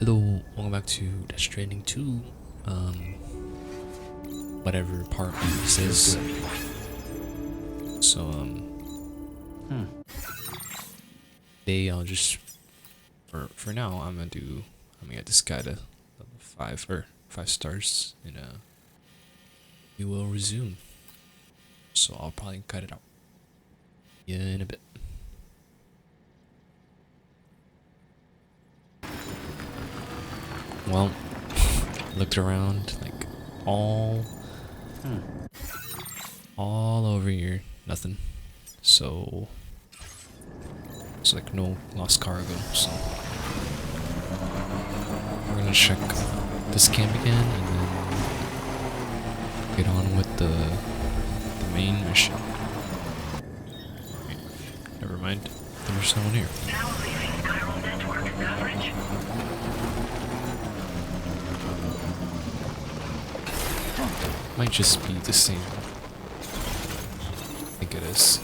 Hello, welcome back to Stranding 2. Whatever part this is. So, today I'll just, for now, I'm gonna get this guy to level 5, or 5 stars, and we will resume. So I'll probably cut it out. Yeah, in a bit. Well, looked around, like, all over here, nothing. So it's like no lost cargo, so we're gonna check this camp again and then get on with the main mission. Wait, never mind, there's someone here. Now leaving chiral network coverage. Might just be the same. I think it is.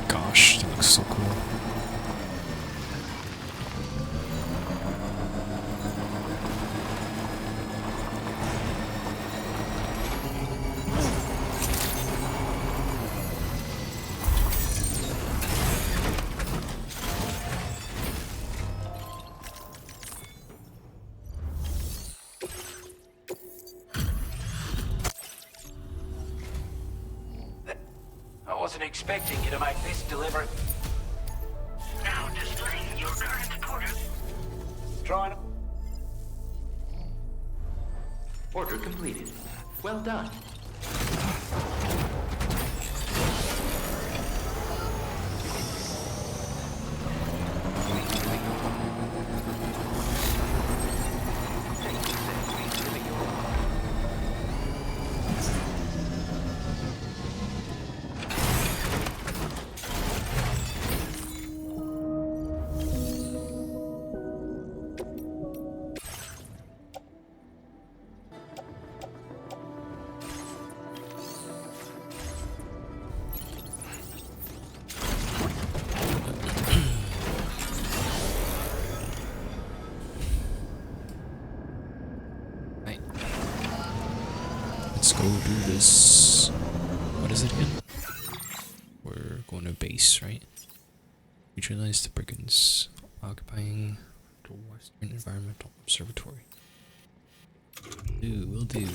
Gosh, that looks so cool. I wasn't expecting you to make this delivery. Now displaying your current order. Trying to... Order completed. Well done. Right. Let's go do this. What is it again? We're going to base, right? Neutralize the brigands occupying the Western Environmental Observatory. Will do.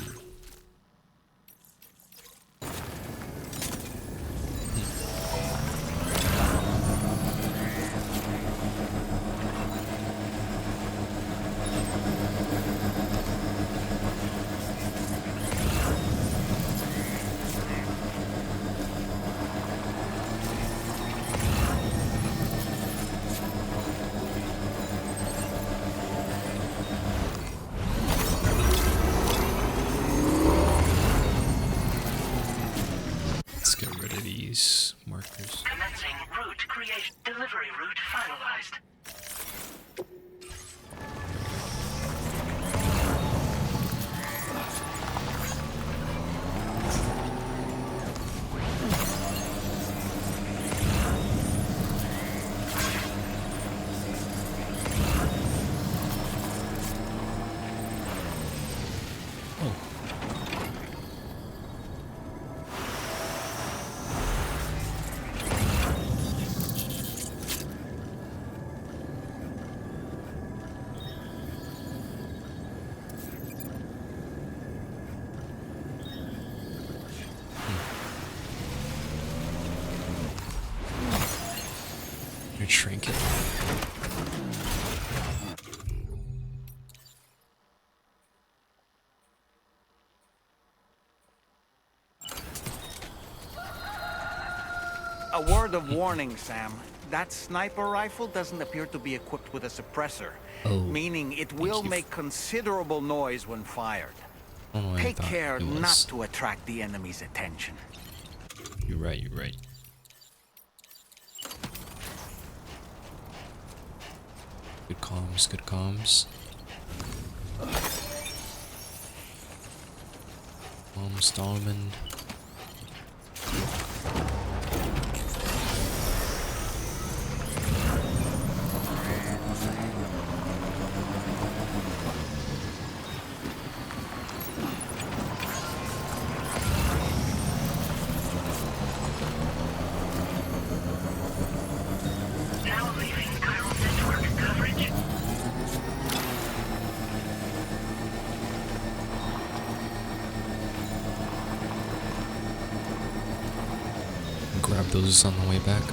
Let's get rid of these markers. Commencing route creation. Delivery route finalized. Oh. Your trinket. A word of warning, Sam. That sniper rifle doesn't appear to be equipped with a suppressor, Oh, meaning it will you. make considerable noise when fired. Oh, I Take thought care it was. not to attract the enemy's attention. You're right, you're right. Good comms, good comms. Stallman. grab those on the way back.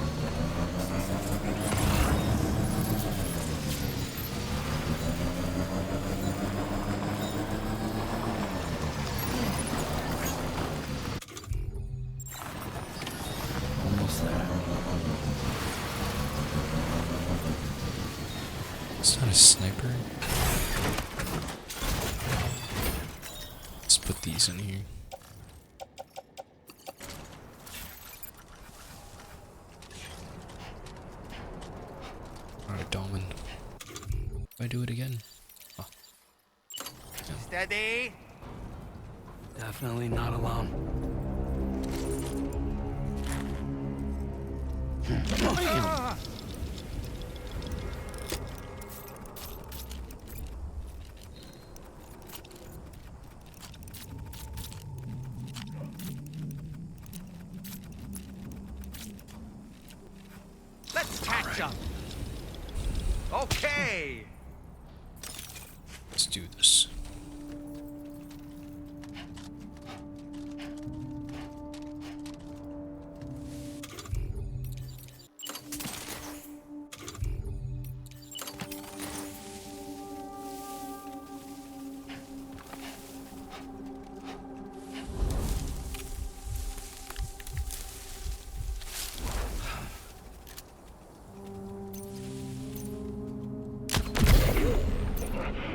Almost there. It's not a sniper. Let's put these in here. Alright, Dolman. If I do it again. Oh. Steady. Definitely not alone. Let's catch up. Okay. Let's do this.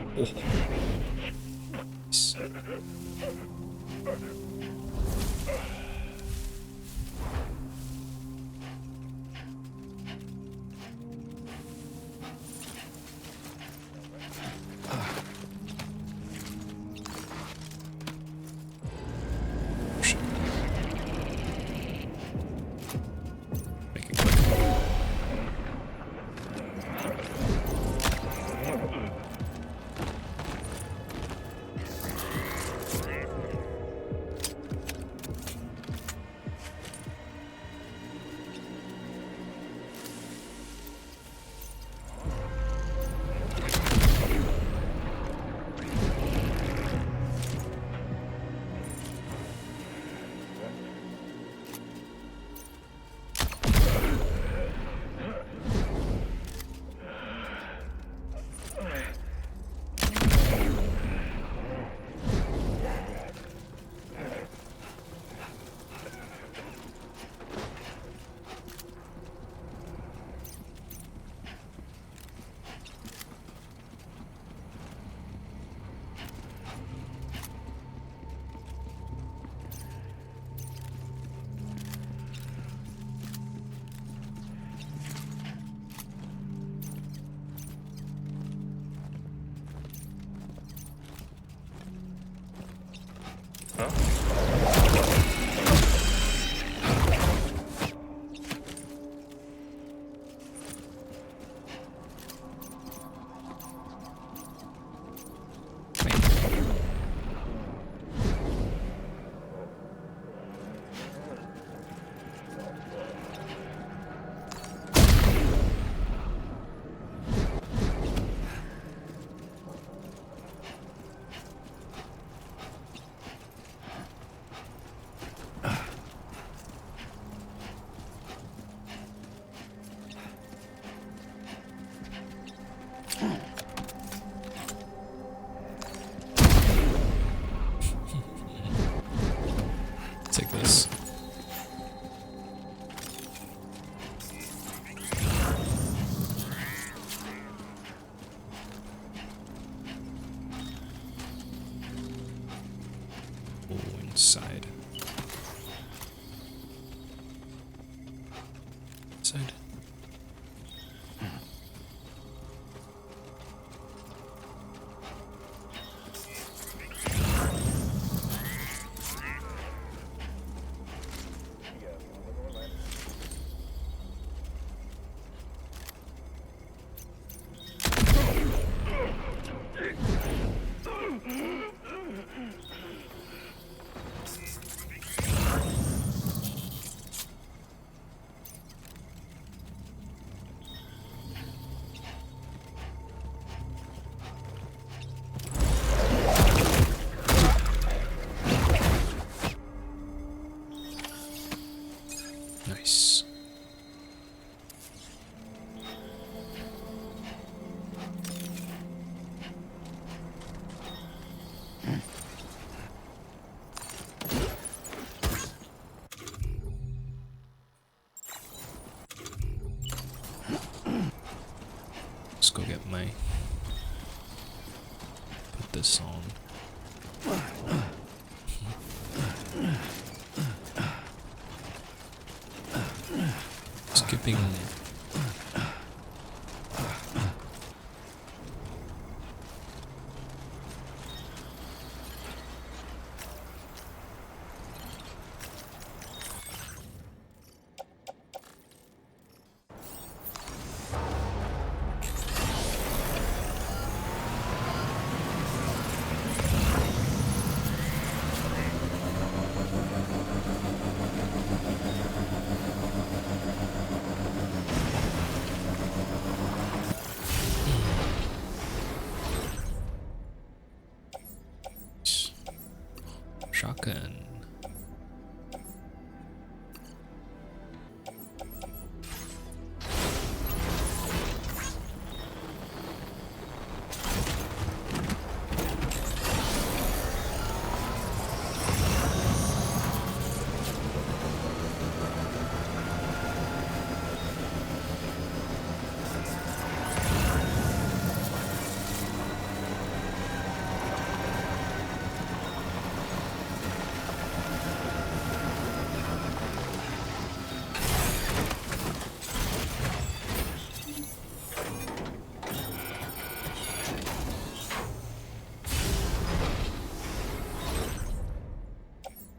Oh. Nice. Shit. Make it quick. Take this. Oh, inside. Inside. jumping. Shotgun.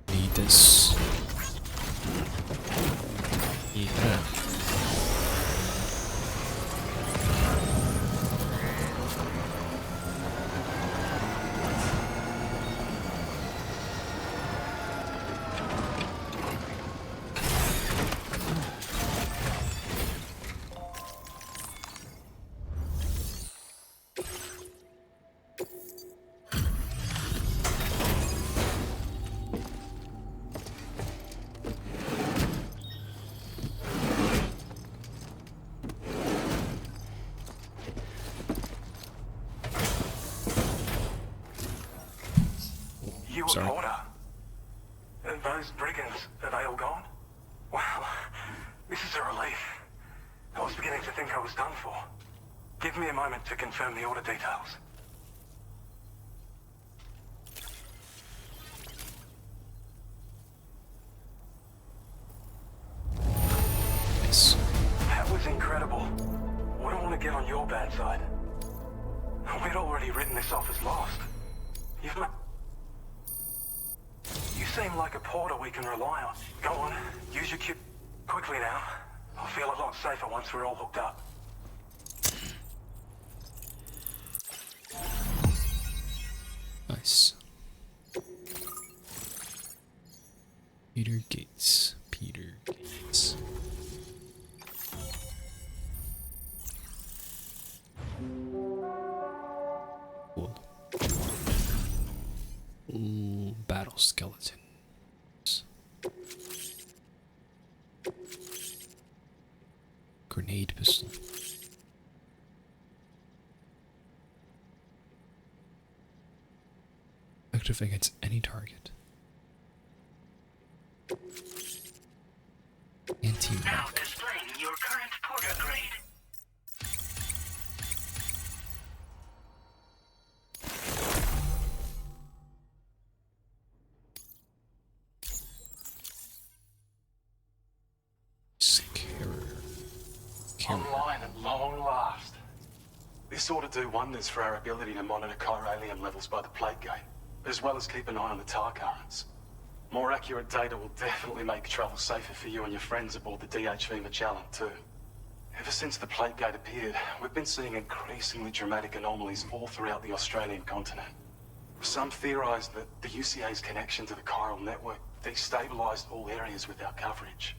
Need this. Yeah. You Sorry. a porter? And those brigands, are they all gone? Wow, this is a relief. I was beginning to think I was done for. Give me a moment to confirm the order details. Nice. That was incredible. Wouldn't want to get on your bad side. We'd already written this off as lost. You seem like a porter we can rely on. Go on, use your cue quickly now. I'll feel a lot safer once we're all hooked up. Nice. Peter Gates. Peter Gates. Cool. Ooh, battle skeleton. Grenade pistol. Effective against any target. Now Anti-mech. displaying your current porter grade. Online at long last. This ought to do wonders for our ability to monitor chiralium levels by the plate gate, as well as keep an eye on the tar currents. More accurate data will definitely make travel safer for you and your friends aboard the DHV Magellan, too. Ever since the plate gate appeared, we've been seeing increasingly dramatic anomalies all throughout the Australian continent. Some theorize that the UCA's connection to the chiral network destabilized all areas with our coverage.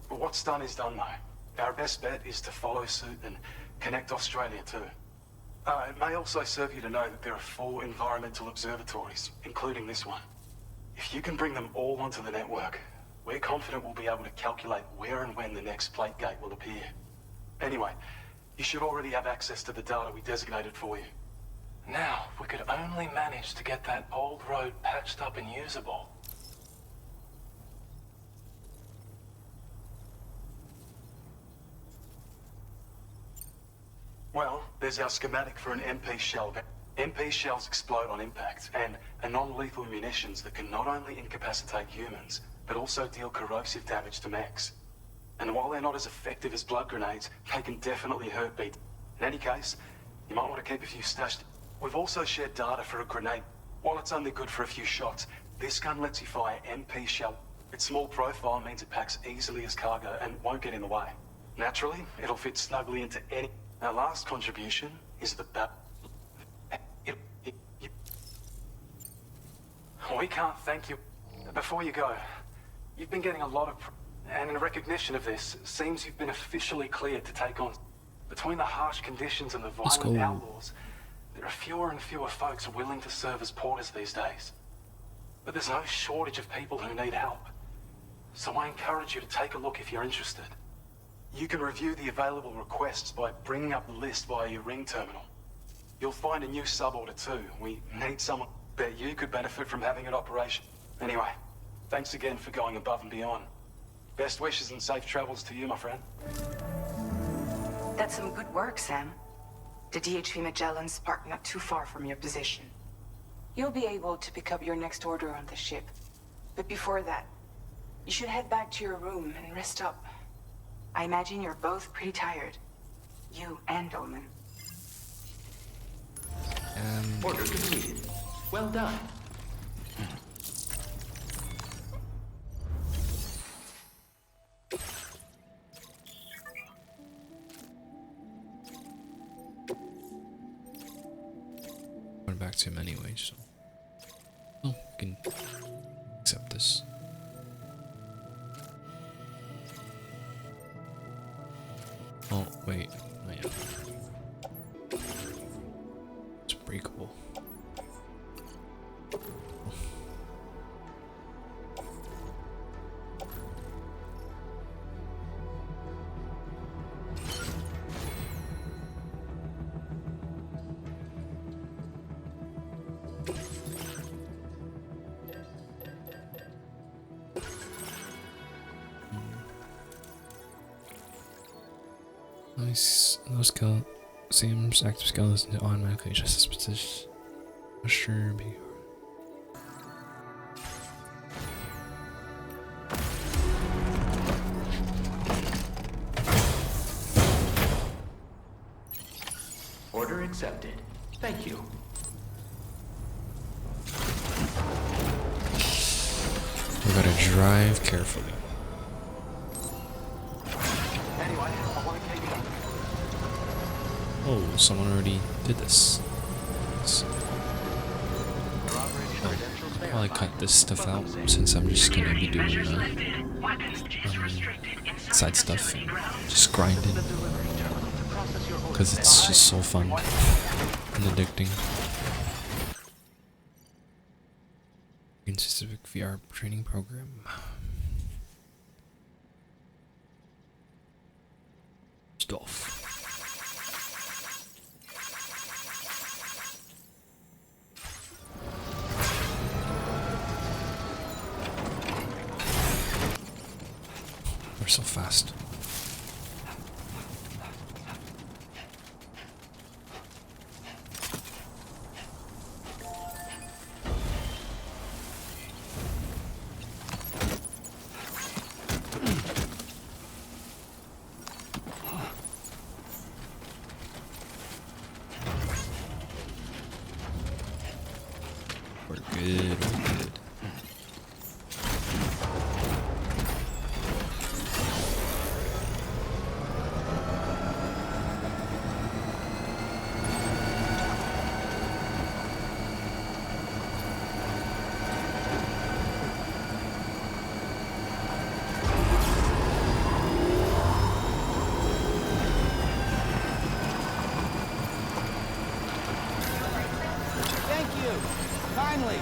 But what's done is done, though. Our best bet is to follow suit and connect Australia too. It may also serve you to know that there are 4 environmental observatories, including this one. If you can bring them all onto the network, we're confident we'll be able to calculate where and when the next plate gate will appear. Anyway, you should already have access to the data we designated for you. Now, if we could only manage to get that old road patched up and usable. Well, there's our schematic for an MP shell. MP shells explode on impact, and are non-lethal munitions that can not only incapacitate humans, but also deal corrosive damage to mechs. And while they're not as effective as blood grenades, they can definitely hurt beat. In any case, you might want to keep a few stashed. We've also shared data for a grenade. While it's only good for a few shots, this gun lets you fire MP shell. Its small profile means it packs easily as cargo and won't get in the way. Naturally, it'll fit snugly into any... Our last contribution is the We can't thank you. Before you go, you've been getting a lot of... And in recognition of this, it seems you've been officially cleared to take on... Between the harsh conditions and the Let's violent go. outlaws, there are fewer and fewer folks willing to serve as porters these days. But there's no shortage of people who need help. So I encourage you to take a look if you're interested. You can review the available requests by bringing up the list via your ring terminal. You'll find a new sub-order too. We need someone. Bet you could benefit from having an operation. Anyway, thanks again for going above and beyond. Best wishes and safe travels to you, my friend. That's some good work, Sam. The DHV Magellan's parked not too far from your position. You'll be able to pick up your next order on the ship. But before that, you should head back to your room and rest up. I imagine you're both pretty tired. You and Dolman. Order completed. Well done. Going back to him anyway, so. Oh, we can accept this. Oh, wait. Oh, yeah. It's breakable. Nice. Those seems active skeletons to automatically adjust this position. Sure, be. Order accepted. Thank you. We gotta drive carefully. Anyway, I want to keep you... Oh, someone already did this. I'll probably cut this stuff out since I'm just gonna be doing side stuff and just grinding because it's just so fun and addicting. Specific VR training program. Stuff. We're so fast. We're good, we're good. Thank you. Kindly.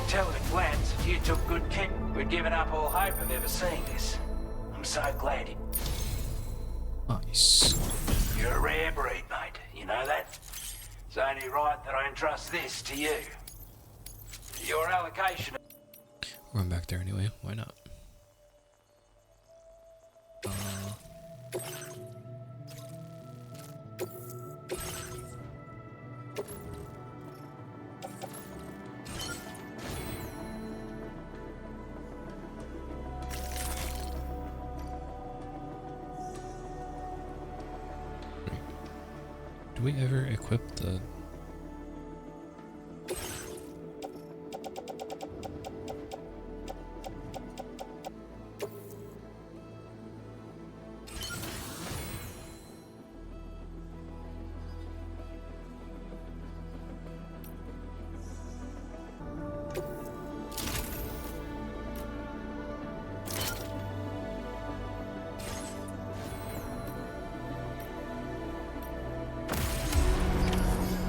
Tell the plants you took good care. We'd given up all hope of ever seeing this. I'm so glad you... Nice. You're a rare breed, mate. You know that? It's only right that I entrust this to you. Your allocation. Run back there anyway. Why not? Do we ever equip the...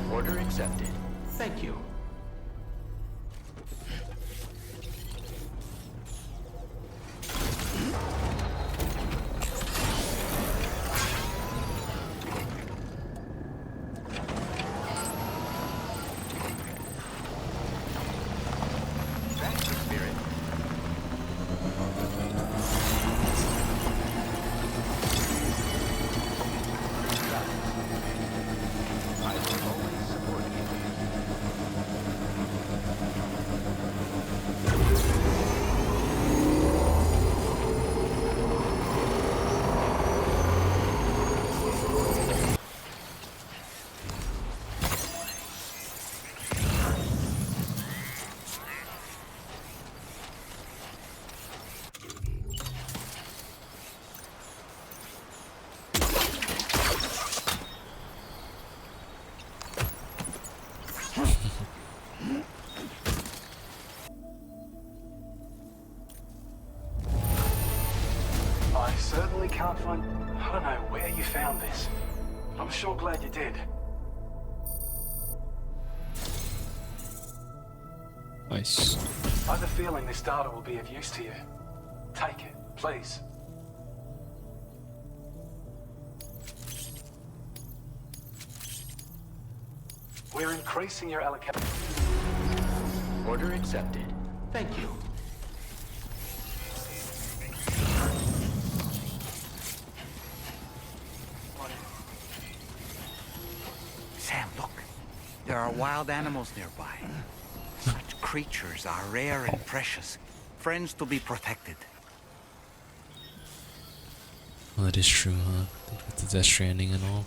Order accepted. Thank you. Thank you, Spirit. I will always support you. I certainly can't find... I don't know where you found this. I'm sure glad you did. Nice. I have a feeling this data will be of use to you. Take it, please. We're increasing your allocation. Order accepted. Thank you. Sam, look. There are wild animals nearby. Such creatures are rare and precious. Friends to be protected. Well, that is true, huh? With the Death Stranding and all.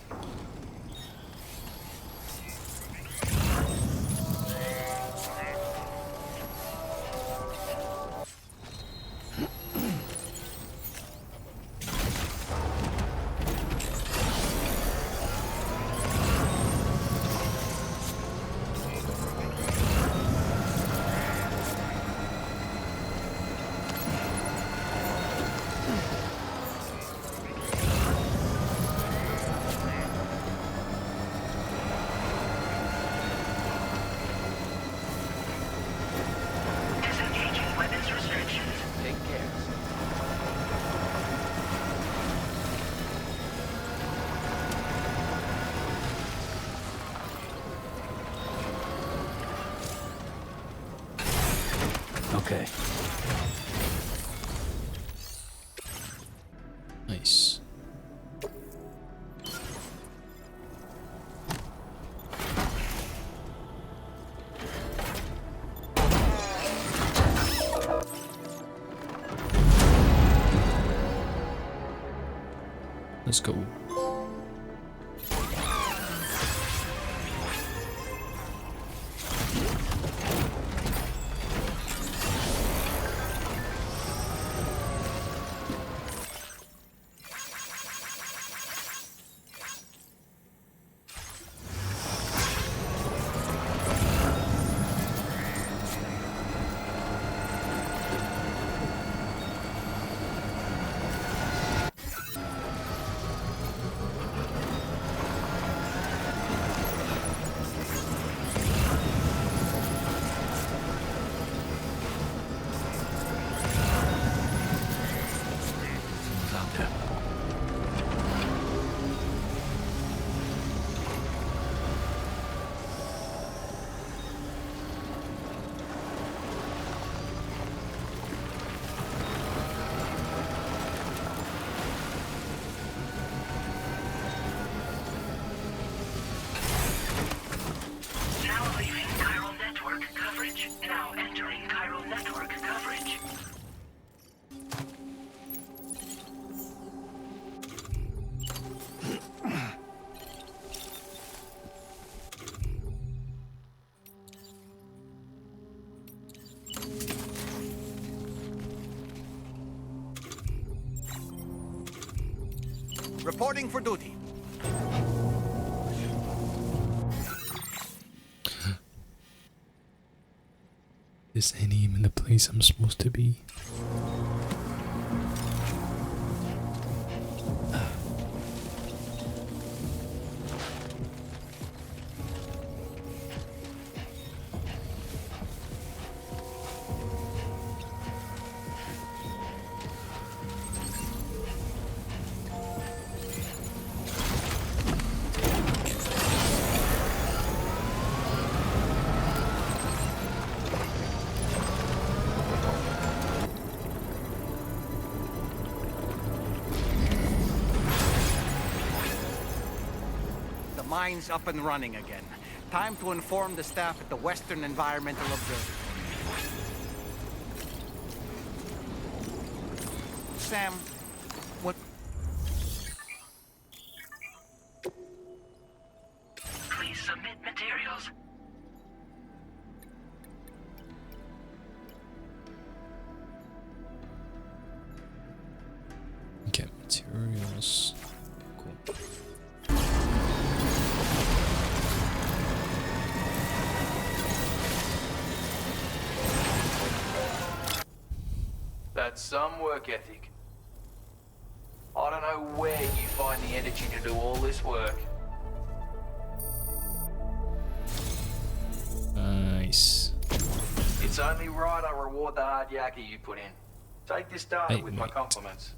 Disengaging weapons restrictions. Take care. Okay. Nice. Let's go. reporting for duty. This ain't even the place I'm supposed to be. The mine's up and running again. Time to inform the staff at the Western Environmental Observatory. Sam, what... Please submit materials. Okay, materials. Cool. That's some work ethic. I don't know where you find the energy to do all this work. Nice. It's only right I reward the hard yakka you put in. Take this data Hey, with my mate. compliments.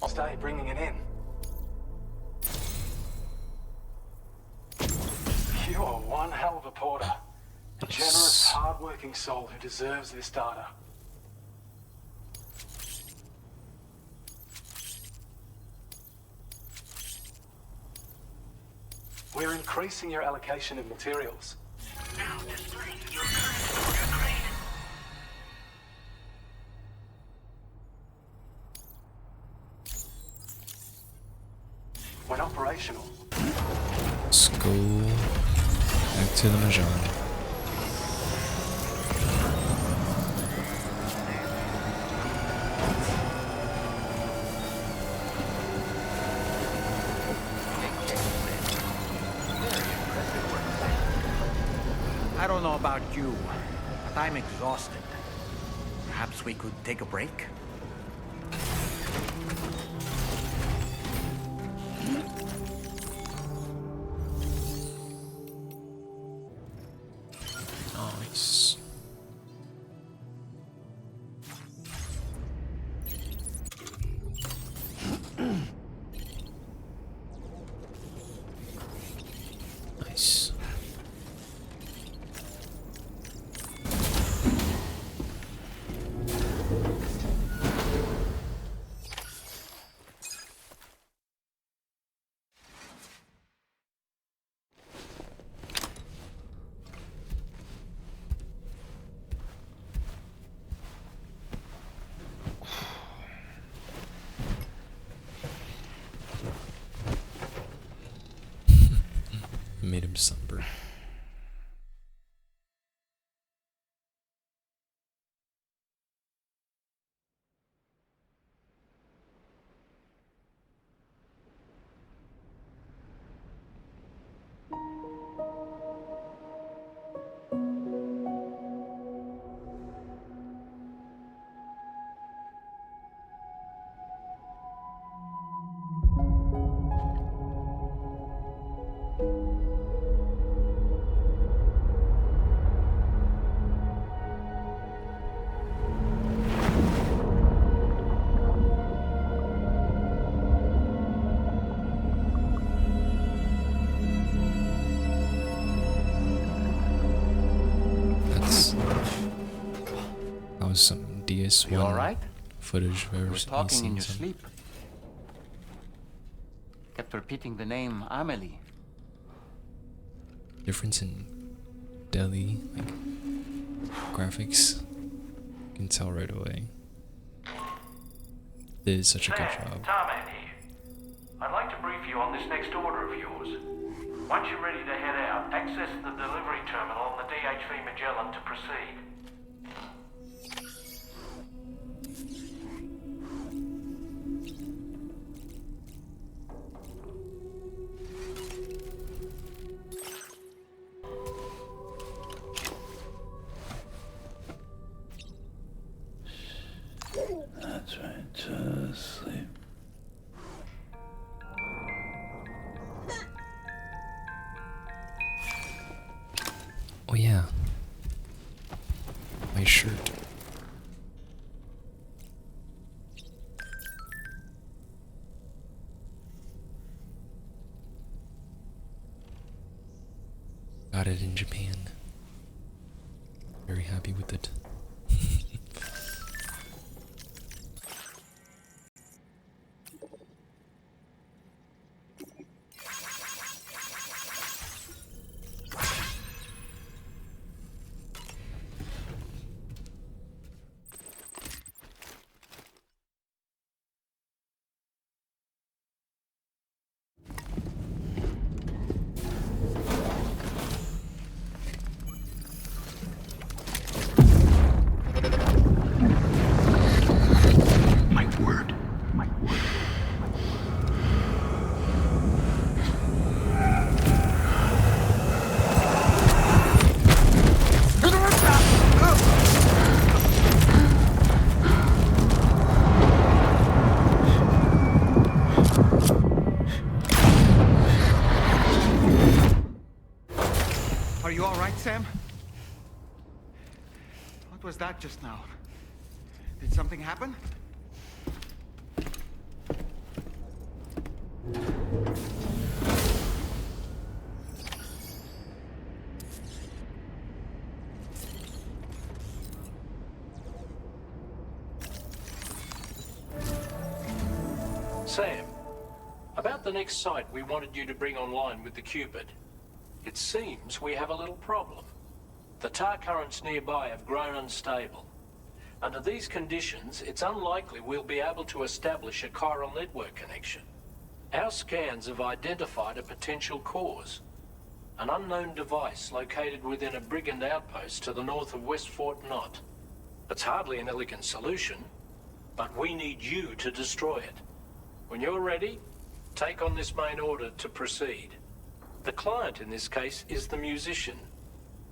I'll stay bringing it in. You are one hell of a porter. A generous, hard-working soul who deserves this data. We're increasing your allocation of materials. Now displaying your current order grade. When operational, Let's go back to the Magellan. I don't know about you, but I'm exhausted. Perhaps we could take a break? Nice. Nice. Made him sunburn. That was some DS1 You alright? footage I've You ever were talking in seen your some. sleep. Kept repeating the name Amelie. Difference in Delhi, like graphics. You can tell right away. They did such a good job. Tarman here. I'd like to brief you on this next order of yours. Once you're ready to head out, access the delivery terminal on the DHV Magellan to proceed. shirt. Got it in Japan. Very happy with it. My word. Are you all right, Sam? What was that just now? Did something happen? Sam, about the next site we wanted you to bring online with the Cupid. It seems we have a little problem. The tar currents nearby have grown unstable. Under these conditions, it's unlikely we'll be able to establish a chiral network connection. Our scans have identified a potential cause. An unknown device located within a brigand outpost to the north of West Fort Knot. It's hardly an elegant solution, but we need you to destroy it. When you're ready, take on this main order to proceed. The client in this case is the musician.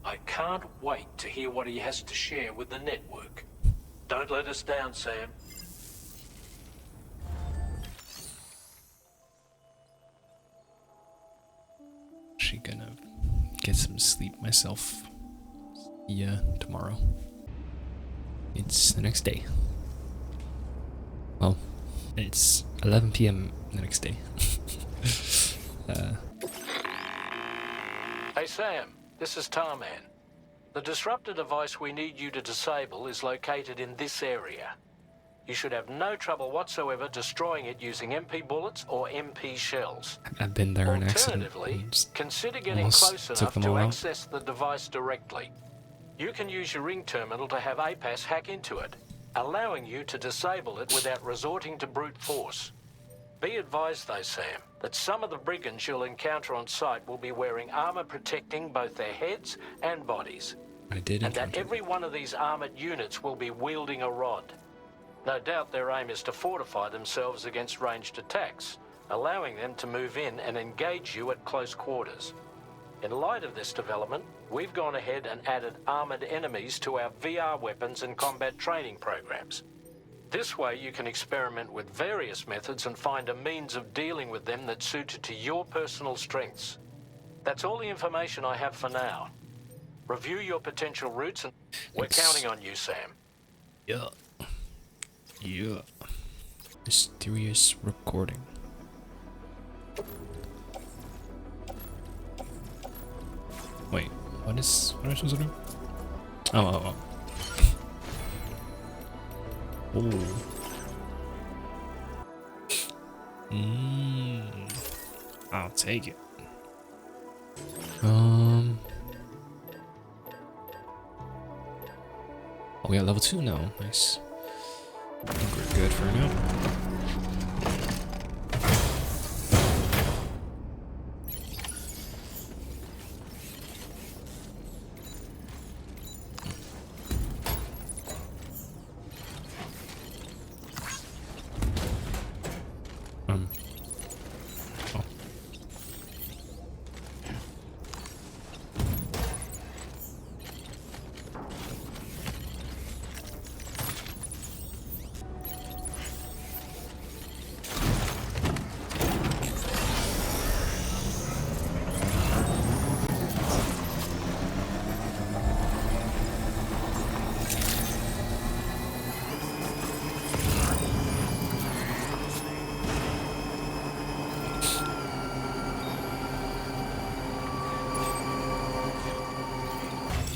I can't wait to hear what he has to share with the network. Don't let us down, Sam. Actually gonna get some sleep myself. Yeah, tomorrow. It's the next day. Well, it's 11 p.m. the next day. Hey, Sam. This is Tarman. The disruptor device we need you to disable is located in this area. You should have no trouble whatsoever destroying it using MP bullets or MP shells. I've been there in accident. Alternatively, Just consider getting almost close took enough them to all out. access the device directly. You can use your ring terminal to have APAS hack into it, allowing you to disable it without resorting to brute force. Be advised though, Sam, that some of the brigands you'll encounter on site will be wearing armor protecting both their heads and bodies. I did And that encounter. every one of these armored units will be wielding a rod. No doubt their aim is to fortify themselves against ranged attacks, allowing them to move in and engage you at close quarters. In light of this development, we've gone ahead and added armored enemies to our VR weapons and combat training programs. This way you can experiment with various methods and find a means of dealing with them that's suited to your personal strengths. That's all the information I have for now. Review your potential routes and we're counting on you, Sam. Yeah. Yeah. Mysterious recording. Wait, what am I supposed to do? Oh. Oh. I'll take it. Oh, we got level 2 now. Nice. I think we're good for now.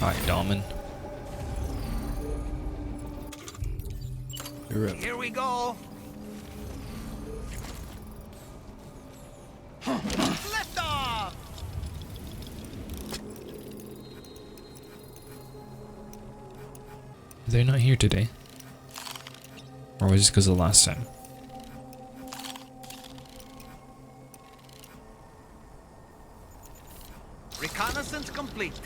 Hi, Dahlman. You're up. Here we go. Lift off! They're not here today. Or was it because of the last time? Reconnaissance complete.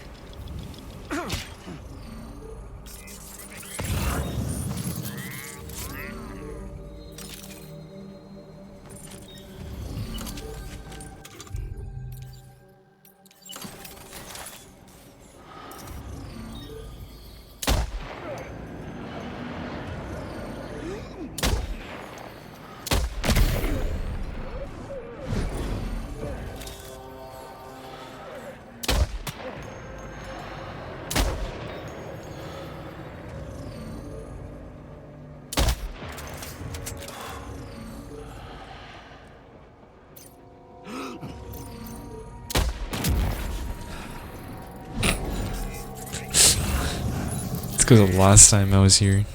It's because of the last time I was here.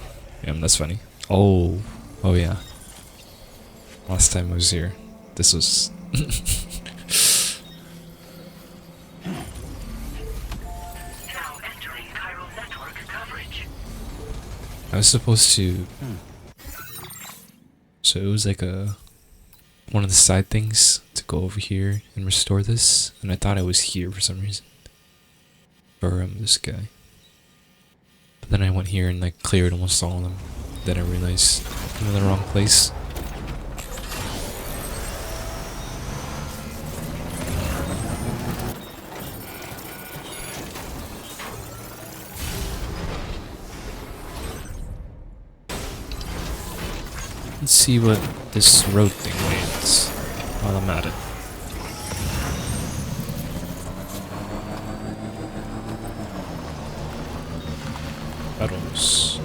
Yeah, that's funny. Oh yeah. Last time I was here, this was. Now entering chiral network coverage. I was supposed to. So it was like one of the side things to go over here and restore this, and I thought I was here for some reason. For this guy. But then I went here and like cleared almost all of them. Then I realized I'm in the wrong place. Let's see what this road thing means while I'm at it. Metals.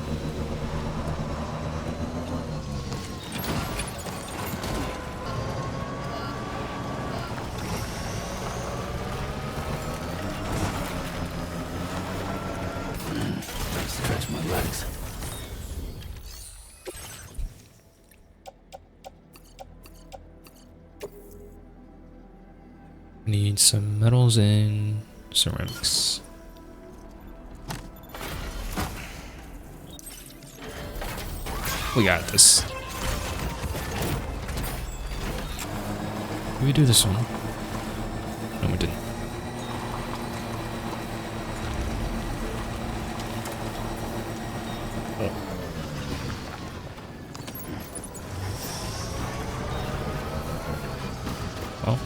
Stretch my legs. Need some metals and ceramics. We got this. Did we do this one? No, we didn't. Oh. Well.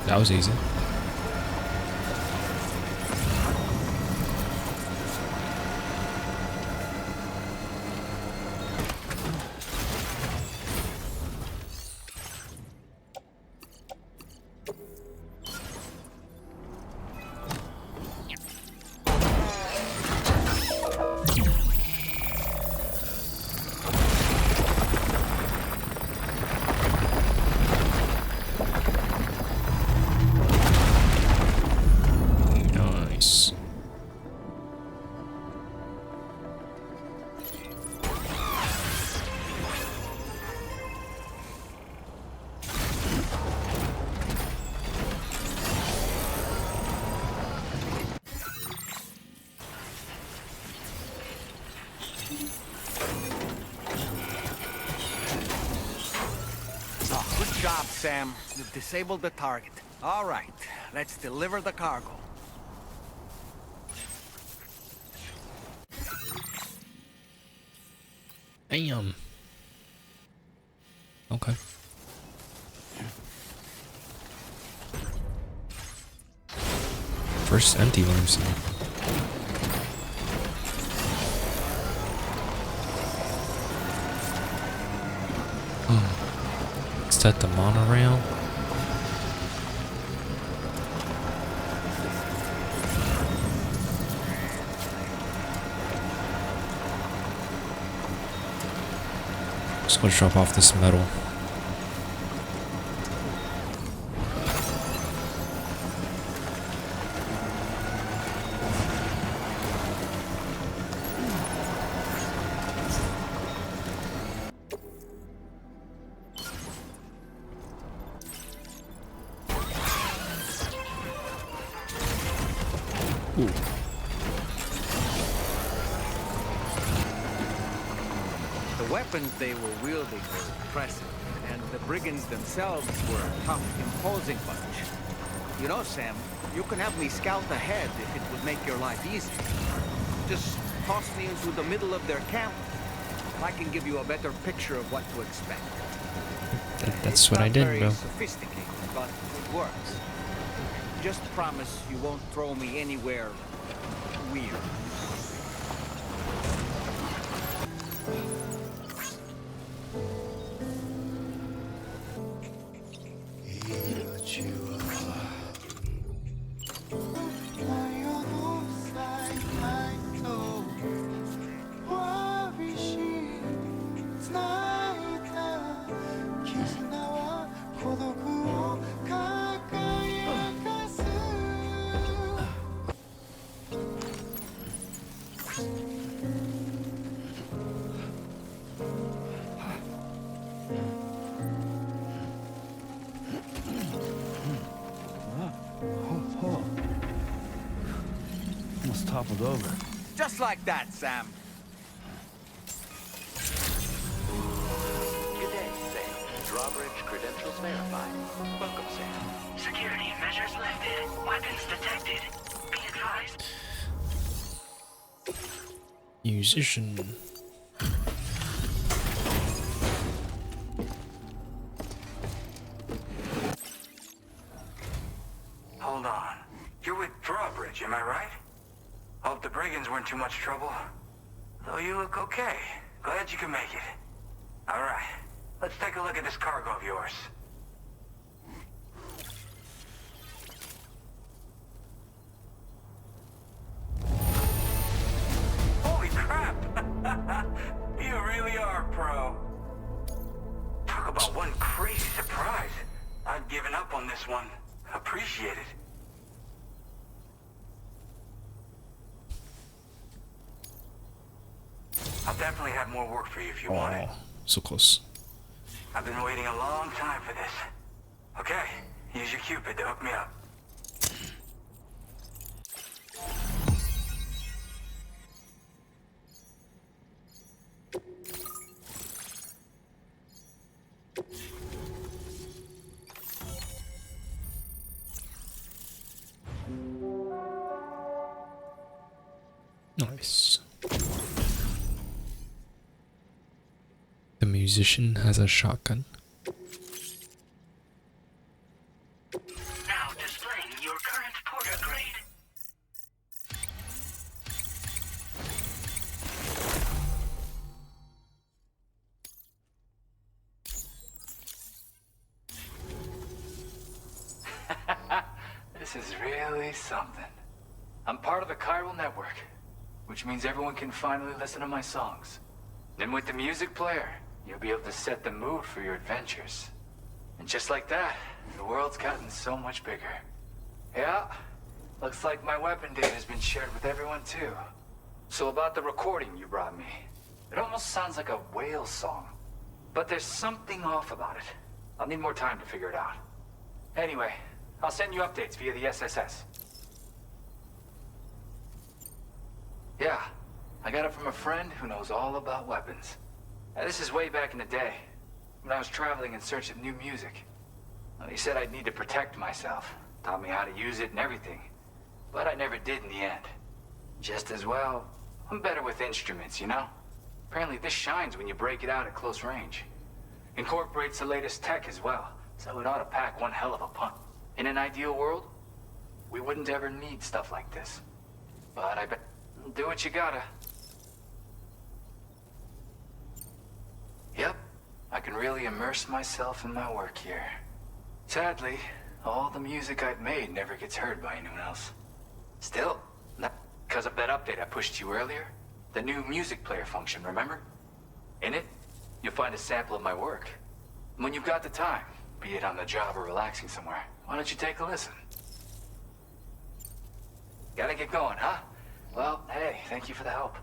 That was easy. Nice. Oh, good job, Sam. You've disabled the target. All right, let's deliver the cargo. Damn. Okay. First empty one I've seen. Oh. Is that the monorail? Just gonna drop off this metal. The weapons they were wielding were impressive, and the brigands themselves were a tough, imposing bunch. You know, Sam, you can have me scout ahead if it would make your life easier. Just toss me into the middle of their camp. I can give you a better picture of what to expect. That's what I did, bro. It's not very sophisticated, but it works. Just promise you won't throw me anywhere weird. Almost toppled over. Just like that, Sam. Good day, Sam. Drawbridge credentials verified. Welcome, Sam. Security measures lifted. Weapons detected. Be advised. Musician. Hold on. You're with Drawbridge, am I right? Hope the brigands weren't too much trouble. Though you look okay. Glad you can make it. All right. Let's take a look at this cargo of yours. Holy crap! You really are a pro. Talk about one crazy surprise. I'd given up on this one. Appreciate it. I'll definitely have more work for you if you want it. So close. I've been waiting a long time for this. Okay, use your Cupid to hook me up. Nice. The musician has a shotgun. Now displaying your current porter grade. This is really something. I'm part of the chiral network, which means everyone can finally listen to my songs. And with the music player, you'll be able to set the mood for your adventures. And just like that, the world's gotten so much bigger. Yeah, looks like my weapon data has been shared with everyone too. So about the recording you brought me, it almost sounds like a whale song. But there's something off about it. I'll need more time to figure it out. Anyway, I'll send you updates via the SSS. Yeah, I got it from a friend who knows all about weapons. Now, this is way back in the day, when I was traveling in search of new music. Well, he said I'd need to protect myself, taught me how to use it and everything. But I never did in the end. Just as well, I'm better with instruments, you know? Apparently this shines when you break it out at close range. Incorporates the latest tech as well, so it ought to pack one hell of a punch. In an ideal world, we wouldn't ever need stuff like this. But I bet... do what you gotta. Yep, I can really immerse myself in my work here. Sadly, all the music I've made never gets heard by anyone else. Still, not because of that update I pushed you earlier. The new music player function, remember? In it, you'll find a sample of my work. When you've got the time, be it on the job or relaxing somewhere, why don't you take a listen? Gotta get going, huh? Well, hey, thank you for the help.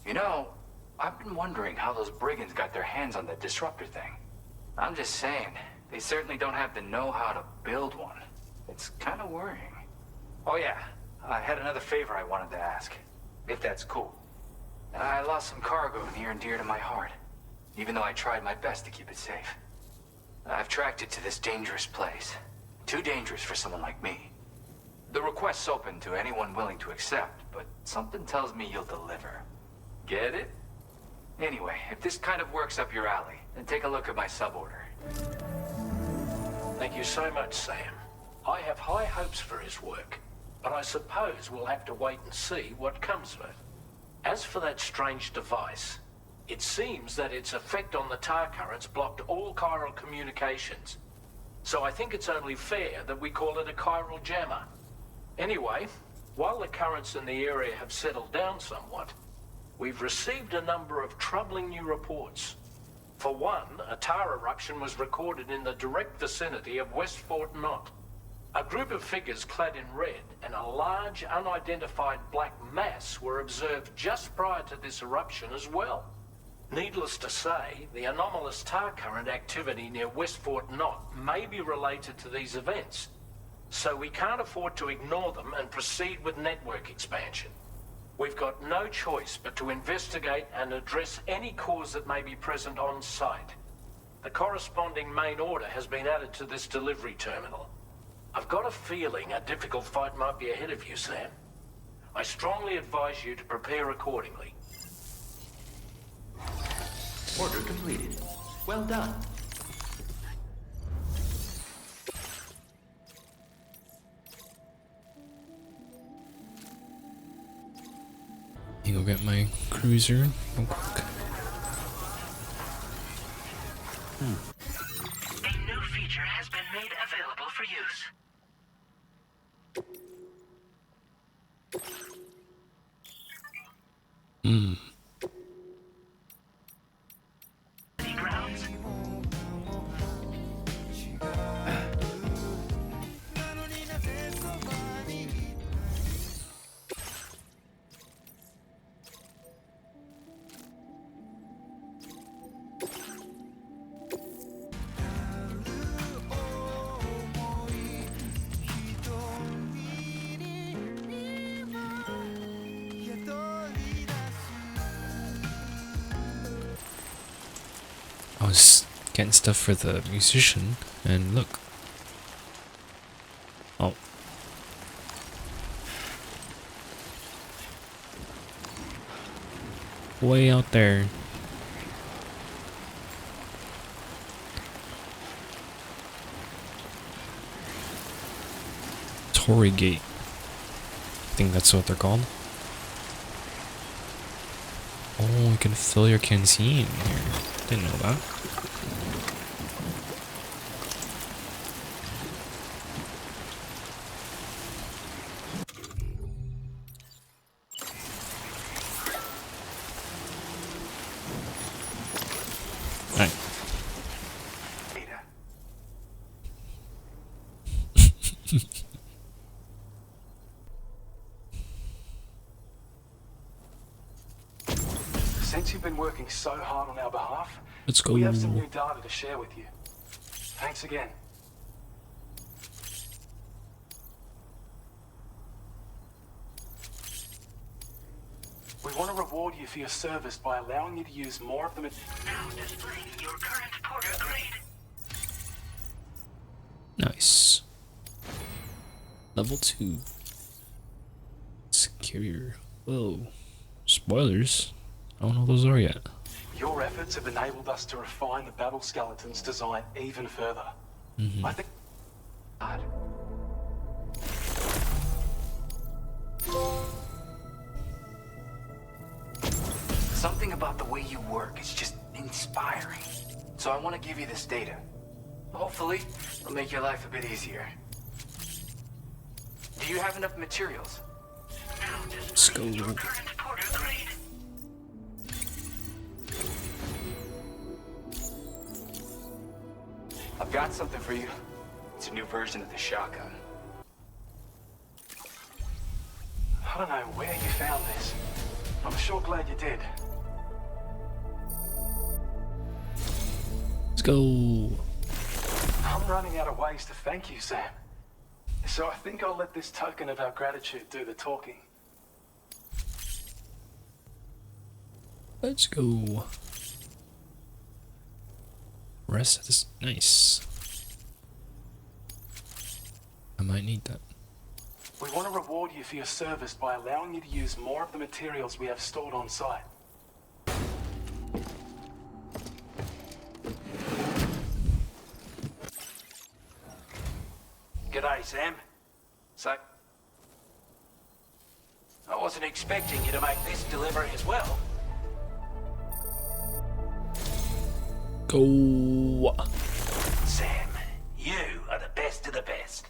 You know, I've been wondering how those brigands got their hands on that disruptor thing. I'm just saying, they certainly don't have the know-how to build one. It's kind of worrying. Oh yeah, I had another favor I wanted to ask, if that's cool. I lost some cargo near and dear to my heart. even though I tried my best to keep it safe. I've tracked it to this dangerous place. Too dangerous for someone like me. The request's open to anyone willing to accept, but something tells me you'll deliver. Get it? Anyway, if this kind of works up your alley, then take a look at my suborder. Thank you so much, Sam. I have high hopes for his work, but I suppose we'll have to wait and see what comes of it. As for that strange device, it seems that its effect on the tar currents blocked all chiral communications. So I think it's only fair that we call it a chiral jammer. Anyway, while the currents in the area have settled down somewhat, we've received a number of troubling new reports. For one, a tar eruption was recorded in the direct vicinity of West Fort Knot. A group of figures clad in red and a large unidentified black mass were observed just prior to this eruption as well. Needless to say, the anomalous tar current activity near West Fort Knot may be related to these events, so we can't afford to ignore them and proceed with network expansion. We've got no choice but to investigate and address any cause that may be present on site. The corresponding main order has been added to this delivery terminal. I've got a feeling a difficult fight might be ahead of you, Sam. I strongly advise you to prepare accordingly. Order completed. Well done. You go get my cruiser real quick. A new feature has been made available for use. Grounds. I was getting stuff for the musician, and look. Oh. Way out there. Tory Gate. I think that's what they're called. Oh, you can fill your canteen here. Didn't know that. Alright. Since you've been working so hard on our behalf, Let's go. we have some new data to share with you. Thanks again. We want to reward you for your service by allowing you to use more of the Now displaying your current porter grade. Nice. Level 2. Secure. Whoa. Spoilers. I don't know what those are yet. Your efforts have enabled us to refine the battle skeleton's design even further. I think... God. Something about the way you work is just inspiring. So I want to give you this data. Hopefully, it'll make your life a bit easier. Do you have enough materials? Now Let's go. displaying your current porter grade. I've got something for you. It's a new version of the shotgun. I don't know where you found this. I'm sure glad you did. Let's go. I'm running out of ways to thank you, Sam. So I think I'll let this token of our gratitude do the talking. Let's go. Rest is nice. I might need that. We want to reward you for your service by allowing you to use more of the materials we have stored on site. G'day, Sam. So... I wasn't expecting you to make this delivery as well. Go. Sam, you are the best of the best.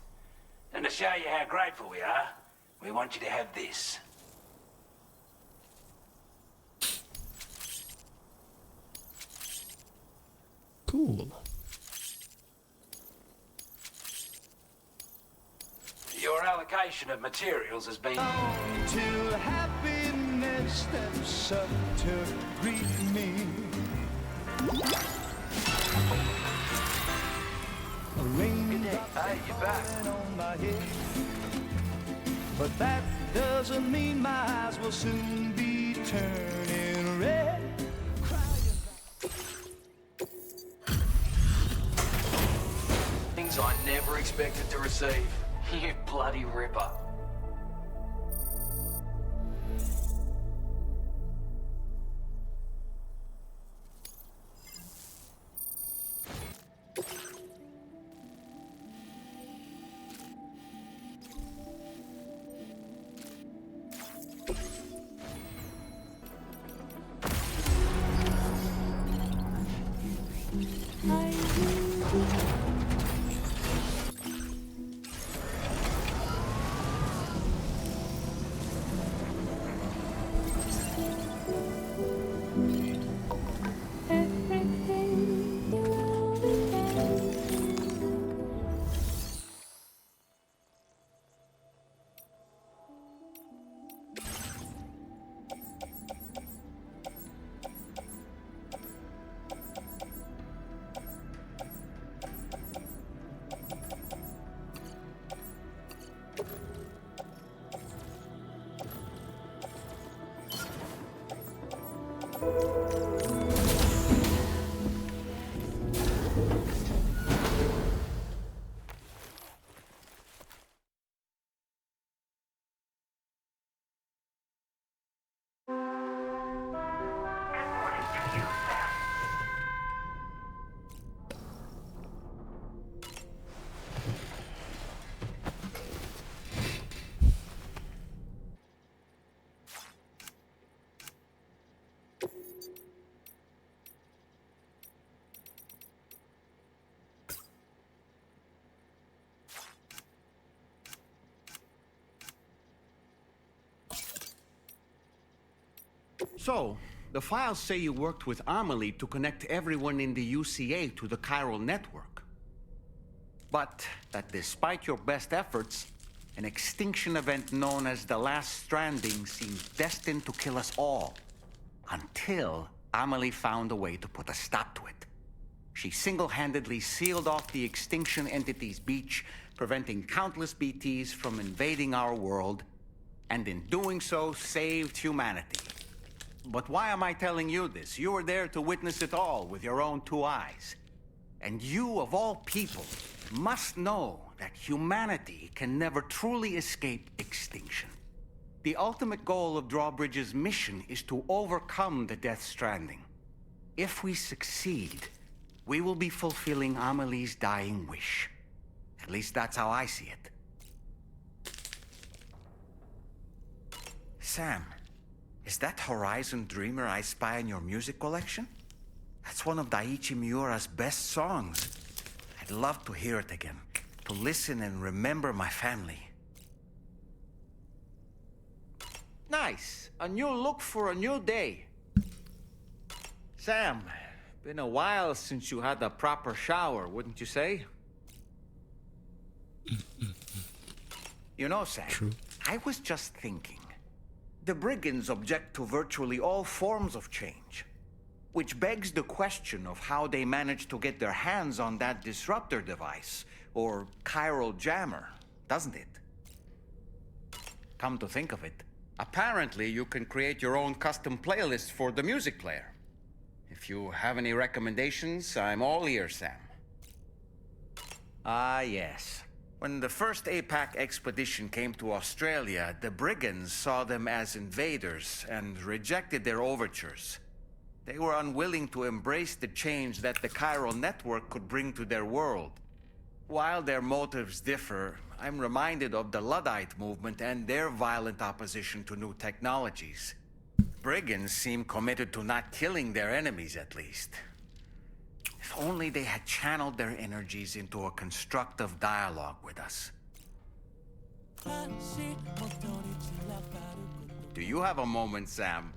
And to show you how grateful we are, we want you to have this. Cool. Your allocation of materials has been... Till happiness steps up to greet me. A raindrop Hey, you're back. on my head. But that doesn't mean my eyes will soon be turning red. Things I never expected to receive. You bloody ripper. So, the files say you worked with Amelie to connect everyone in the UCA to the chiral network. But that despite your best efforts, an extinction event known as the Last Stranding seemed destined to kill us all. Until Amelie found a way to put a stop to it. She single-handedly sealed off the extinction entity's beach, preventing countless BTs from invading our world, and in doing so, saved humanity. But why am I telling you this? You were there to witness it all with your own two eyes. And you, of all people, must know that humanity can never truly escape extinction. The ultimate goal of Drawbridge's mission is to overcome the Death Stranding. If we succeed, we will be fulfilling Amelie's dying wish. At least that's how I see it. Sam. Is that Horizon Dreamer I spy in your music collection? That's one of Daiichi Miura's best songs. I'd love to hear it again, to listen and remember my family. Nice. A new look for a new day. Sam, been a while since you had a proper shower, wouldn't you say? You know, Sam, True. I was just thinking. The brigands object to virtually all forms of change, which begs the question of how they managed to get their hands on that disruptor device, or chiral jammer, doesn't it? Come to think of it, apparently you can create your own custom playlist for the music player. If If you have any recommendations, I'm all ears, Sam. Ah, yes. When the first APAC expedition came to Australia, the brigands saw them as invaders and rejected their overtures. They were unwilling to embrace the change that the chiral network could bring to their world. While their motives differ, I'm reminded of the Luddite movement and their violent opposition to new technologies. Brigands seem committed to not killing their enemies, at least. If only they had channeled their energies into a constructive dialogue with us. Do you have a moment, Sam?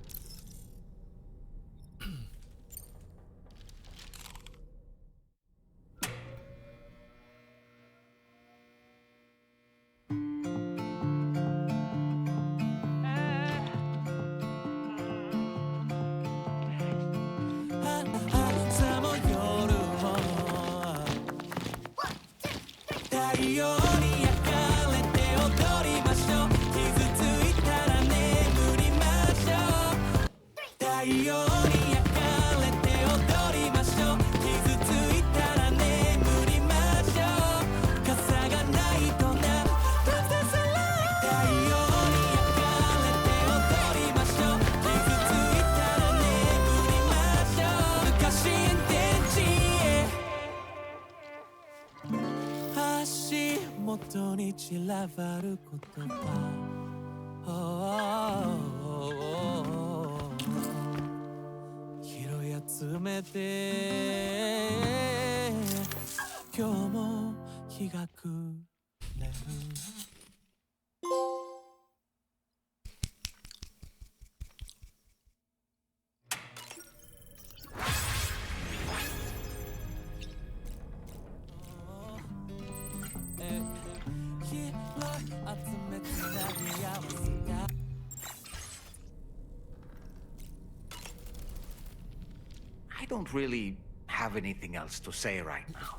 I don't really have anything else to say right now.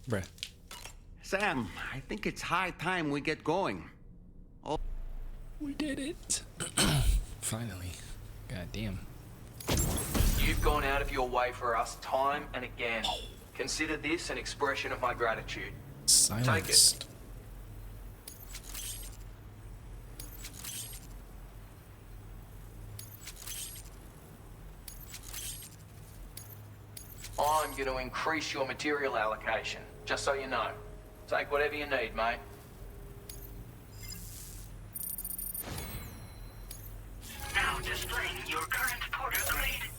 Bruh. Sam, I think it's high time we get going. Oh. We did it. Finally. God damn. You've gone out of your way for us time and again. Consider this an expression of my gratitude. Silenced. Take it. I'm going to increase your material allocation, just so you know. Take whatever you need, mate. Now displaying your current porter grade.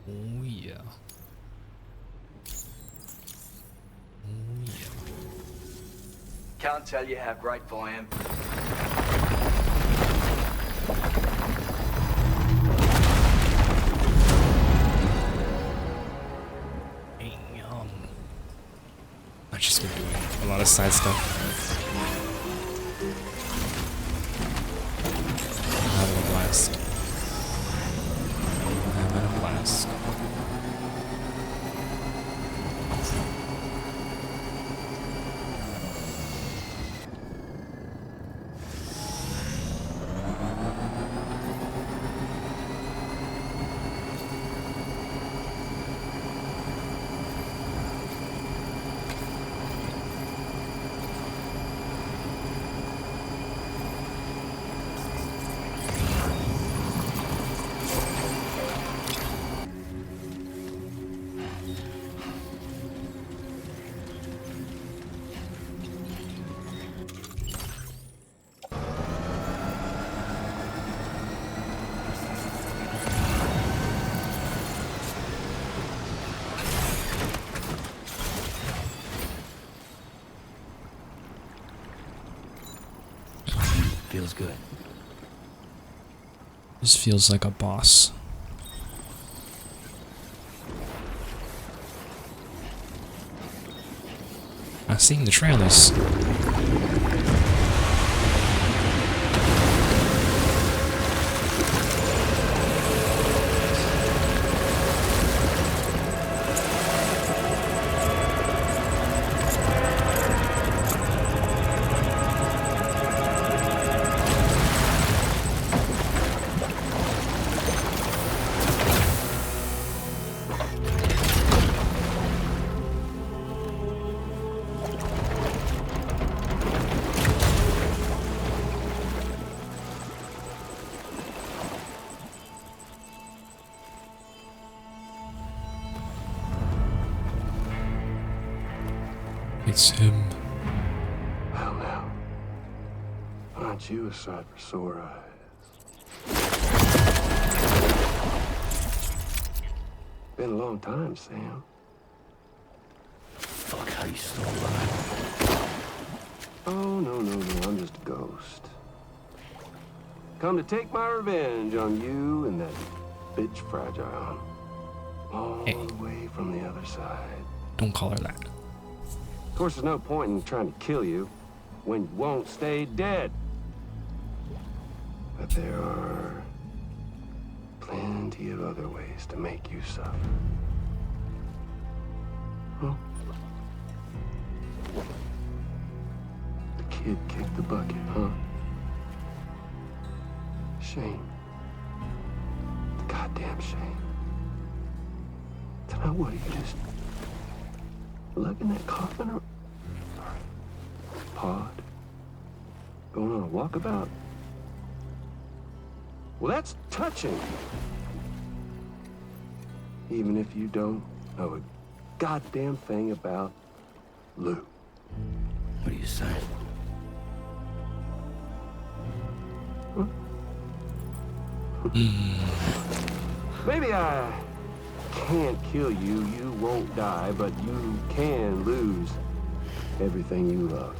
Oh yeah. Oh yeah. Can't tell you how grateful I am. I've just been doing a lot of side stuff. I'm having a blast. I'm having a blast. Feels good. This feels like a boss. I've seen the trailers. It's him. Well, now, aren't you a sight for sore eyes? Been a long time, Sam. Fuck, how you still alive? Oh, no, I'm just a ghost. Come to take my revenge on you and that bitch Fragile. All the way from the other side. Don't call her that. Of course, there's no point in trying to kill you when you won't stay dead. But there are plenty of other ways to make you suffer. Huh? The kid kicked the bucket, huh? Shame. Goddamn shame. Now what, are you just lugging that coffin or pod? Going on a walkabout? Well, that's touching. Even if you don't know a goddamn thing about Lou. What are you saying? Huh? Maybe I can't kill you, you won't die, but you can lose everything you love.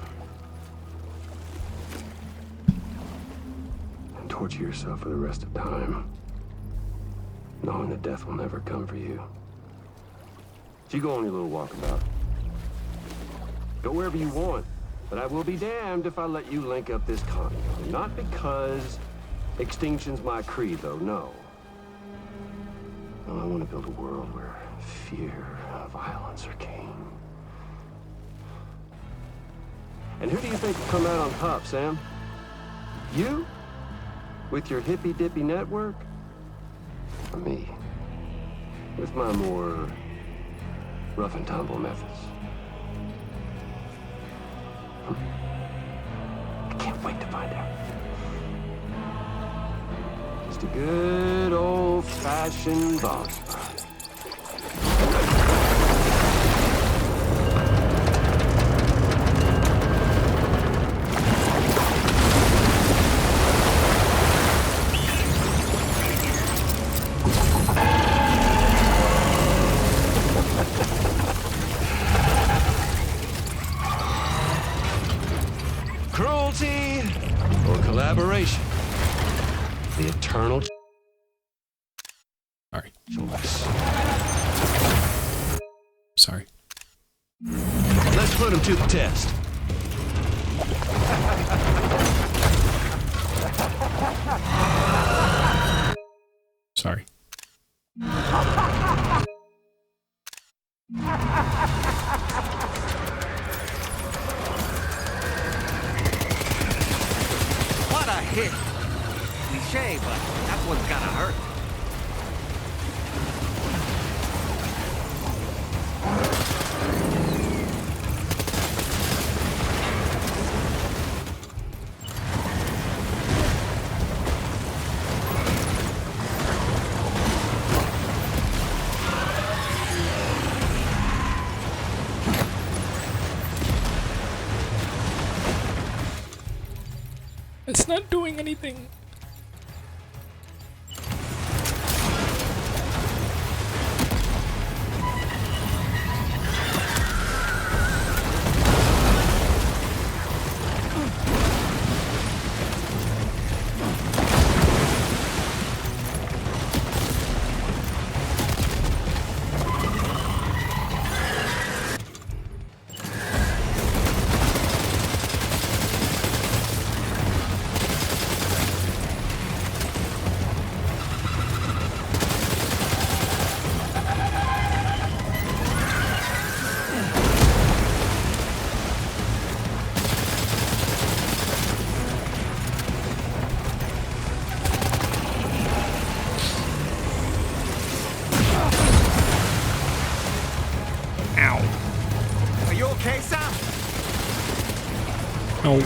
And torture yourself for the rest of time, knowing that death will never come for you. So you go on your little walkabout. Go wherever you want, but I will be damned if I let you link up this continent. Not because extinction's my creed, though, no. No, I want to build a world where fear and violence are king. And who do you think will come out on top, Sam? You? With your hippy-dippy network? Or me? With my more rough and tumble methods? I can't wait to find out. Just a good old-fashioned boss fight. Cruelty or collaboration? The eternal Sorry. choice. Sorry. Let's put him to the test. Sorry. What a hit! Cliche, but that one's gotta hurt. It's not doing anything. Are you okay, Sam? No.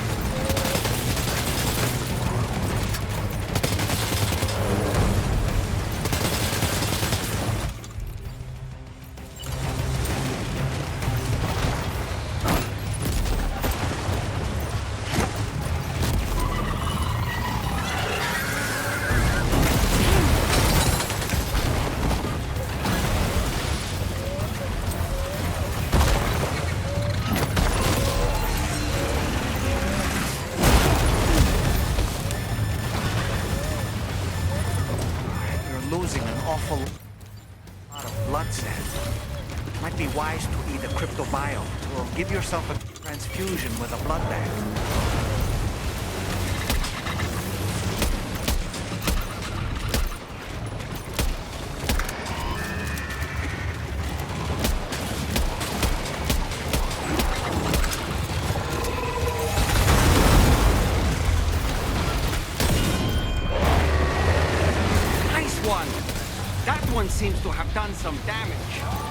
awful lot of blood, Sam. Might be wise to eat a cryptobio or give yourself a transfusion with a blood bag. Seems to have done some damage.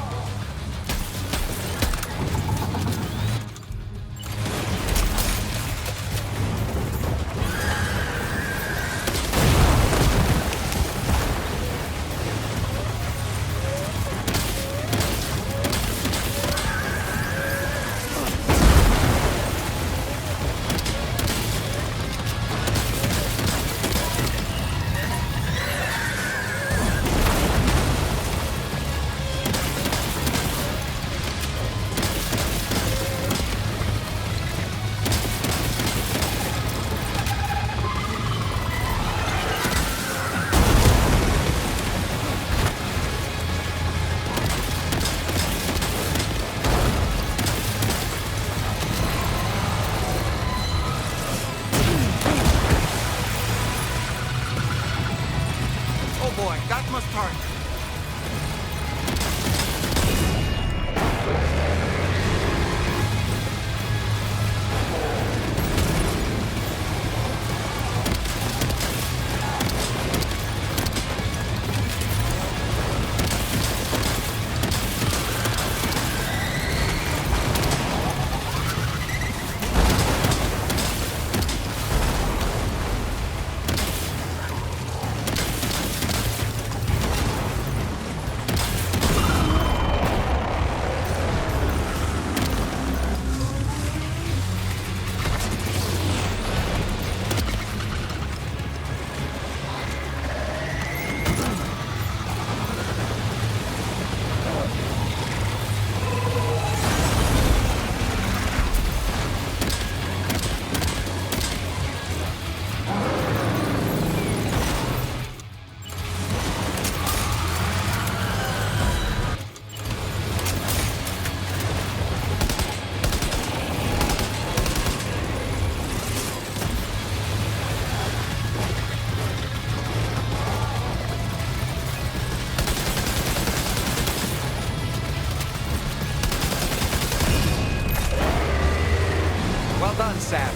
Sam.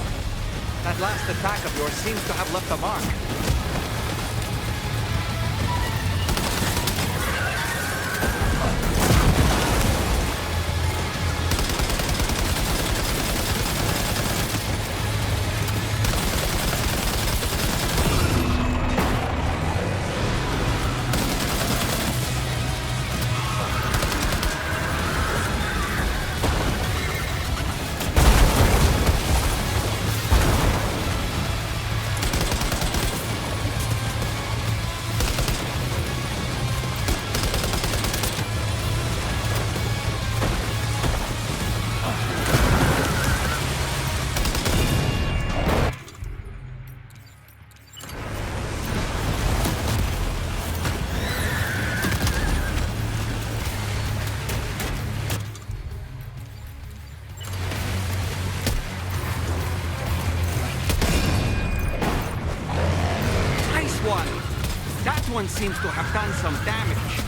That last attack of yours seems to have left a mark. One seems to have done some damage.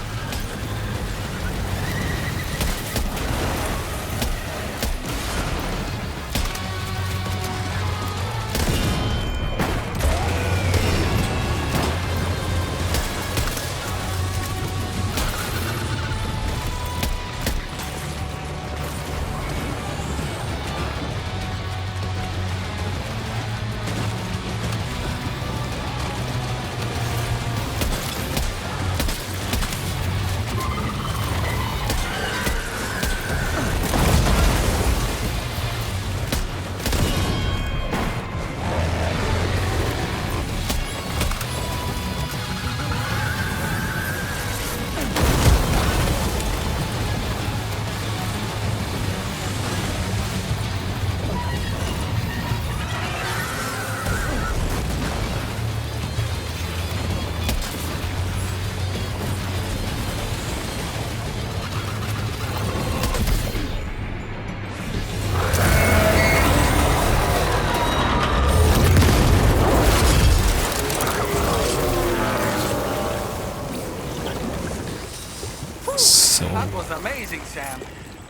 was amazing, Sam.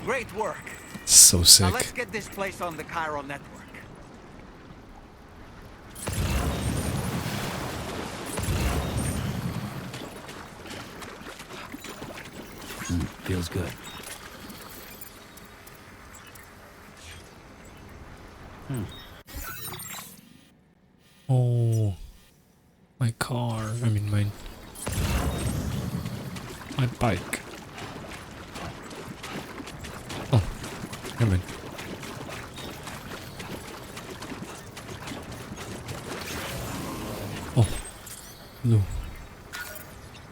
Great work. So Now sick. let's get this place on the chiral network. Feels good. Oh, my car. I mean, my bike. Oh, never mind. Oh, no.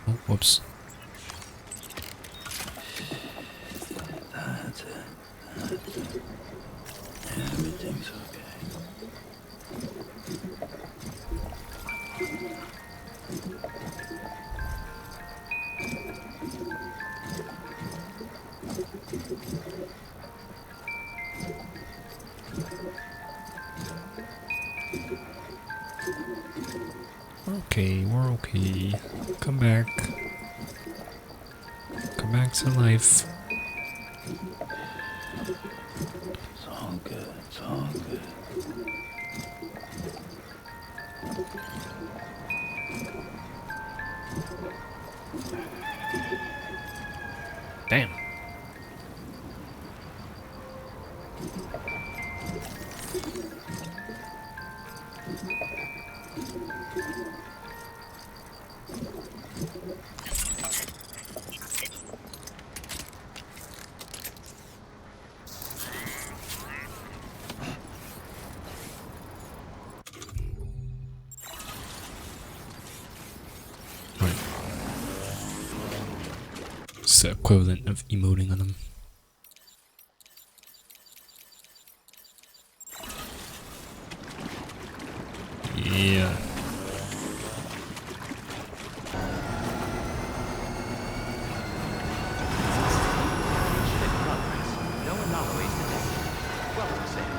Oh, whoops. That's it. That's it. Everything's okay. Okay, we're okay. Come back. Come back to life. It's all good. It's all good. Damn. Right. It's the equivalent of emoting on them. Yeah. No anomalies detected. Welcome, Sam.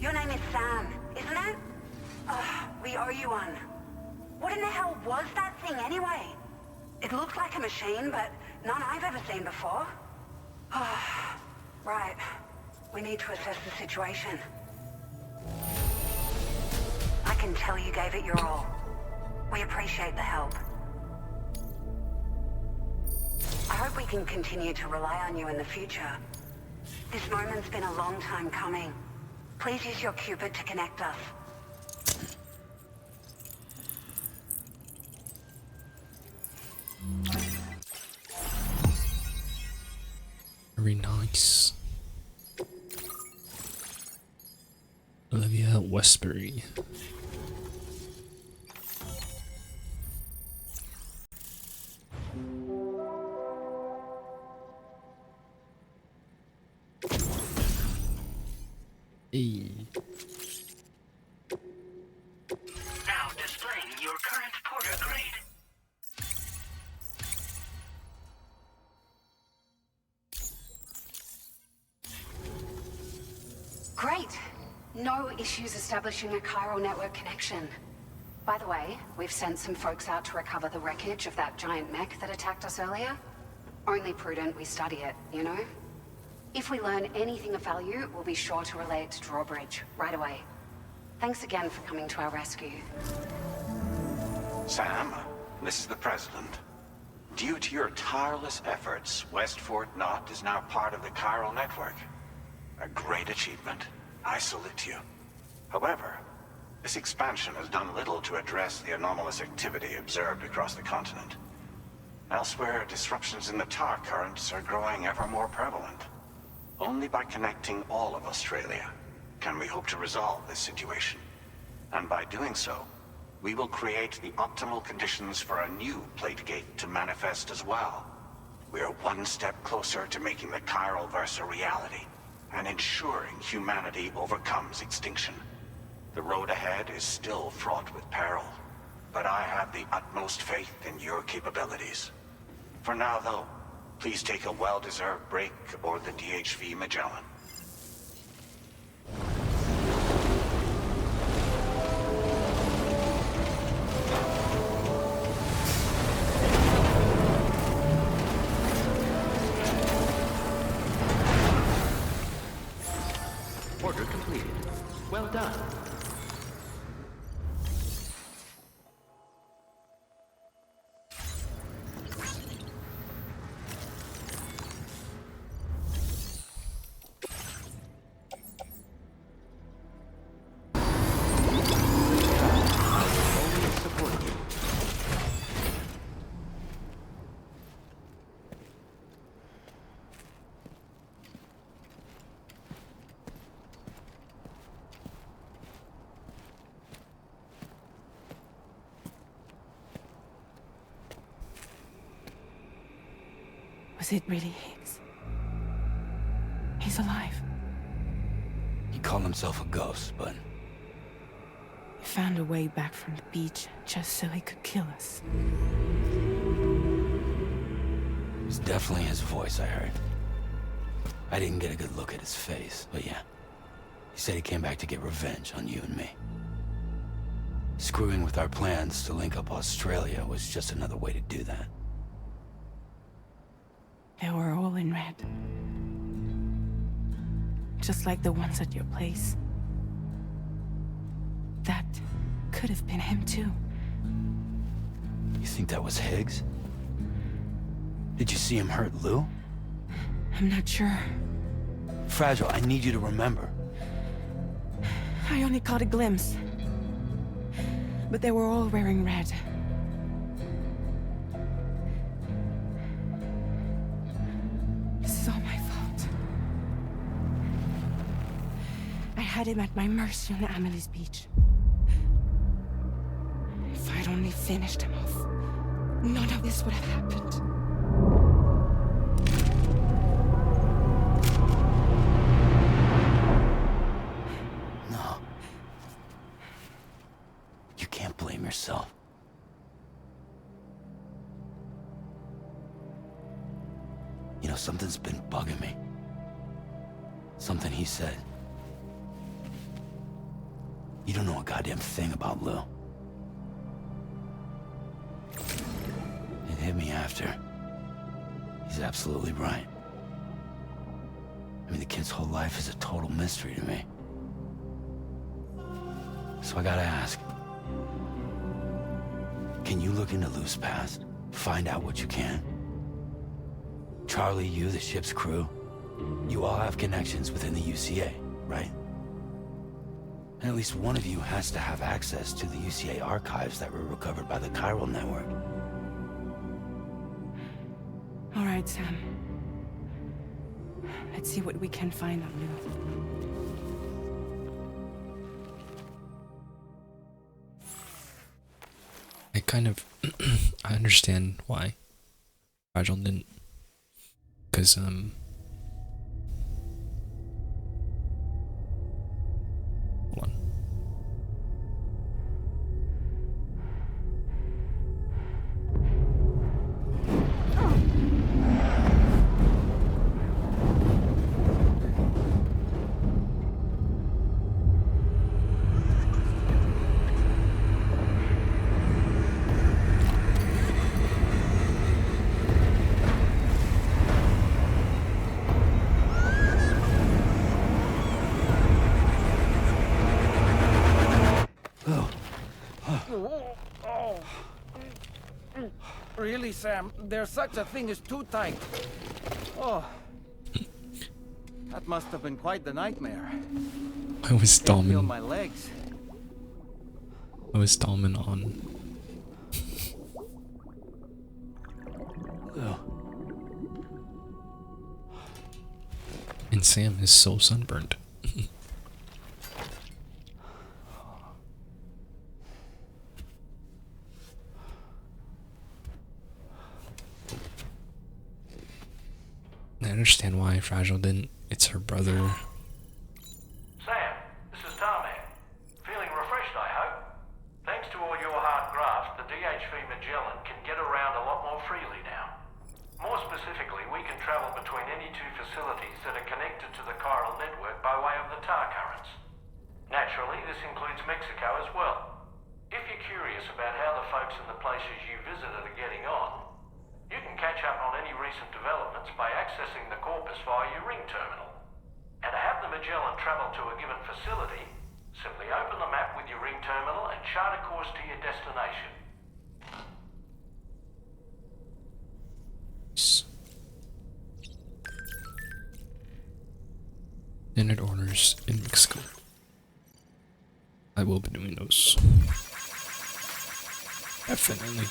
Your name is Sam, isn't it? We owe you one. What in the hell was that thing anyway? It looked like a machine, but none I've ever seen before. Right. We need to assess the situation. I can tell you gave it your all. We appreciate the help. I hope we can continue to rely on you in the future. This moment's been a long time coming. Please use your Cupid to connect us. Very nice. Olivia Westbury. Hey. Now displaying your current porter grade. Great. No issues establishing a chiral network connection. By the way, we've sent some folks out to recover the wreckage of that giant mech that attacked us earlier. Only prudent we study it, you know? If we learn anything of value, we'll be sure to relay it to Drawbridge right away. Thanks again for coming to our rescue. Sam, this is the President. Due to your tireless efforts, West Fort Knot is now part of the chiral network. A great achievement. I salute you. However, this expansion has done little to address the anomalous activity observed across the continent. Elsewhere, disruptions in the tar currents are growing ever more prevalent. Only by connecting all of Australia can we hope to resolve this situation. And by doing so, we will create the optimal conditions for a new Plategate to manifest as well. We are one step closer to making the chiral verse a reality, and ensuring humanity overcomes extinction. The road ahead is still fraught with peril, but I have the utmost faith in your capabilities. For now, though, Please take a well-deserved break aboard the DHV Magellan. Order completed. Well done. Was it really Higgs? He's alive. He called himself a ghost, but... He found a way back from the beach just so he could kill us. It was definitely his voice I heard. I didn't get a good look at his face, but yeah. He said he came back to get revenge on you and me. Screwing with our plans to link up Australia was just another way to do that. They were all in red. Just like the ones at your place. That could have been him too. You think that was Higgs? Did you see him hurt Lou? I'm not sure. Fragile, I need you to remember. I only caught a glimpse. But they were all wearing red. This is all my fault. I had him at my mercy on Amelie's beach. If I'd only finished him off, none of this would have happened. No. You can't blame yourself. You know, something's been bugging me. Something he said. You don't know a goddamn thing about Lou. It hit me after. He's absolutely right. I mean, the kid's whole life is a total mystery to me. So I gotta ask. Can you look into Lou's past? Find out what you can? Charlie, you, the ship's crew, you all have connections within the UCA, right? And at least one of you has to have access to the UCA archives that were recovered by the Chiral Network. All right, Sam. Let's see what we can find on Lou. I kind of I understand why Fragile didn't, because hold on. Really, Sam? There's such a thing as too tight. Oh. That must have been quite the nightmare. I was Feel Dalman. my legs. I was Dalman on. And Sam is so sunburned. I understand why Fragile didn't. It's her brother. Sam, this is Tom here. Feeling refreshed, I hope. Thanks to all your hard graft, the DHV Magellan can get around a lot more freely now. More specifically, includes Mexico as well. If you're curious about how the folks in the places you visited are getting on, you can catch up on any recent developments by accessing the Corpus via your ring terminal. And to have the Magellan travel to a given facility, simply open the map with your ring terminal and chart a course to your destination. Standard orders in Mexico. I will be doing those. Definitely.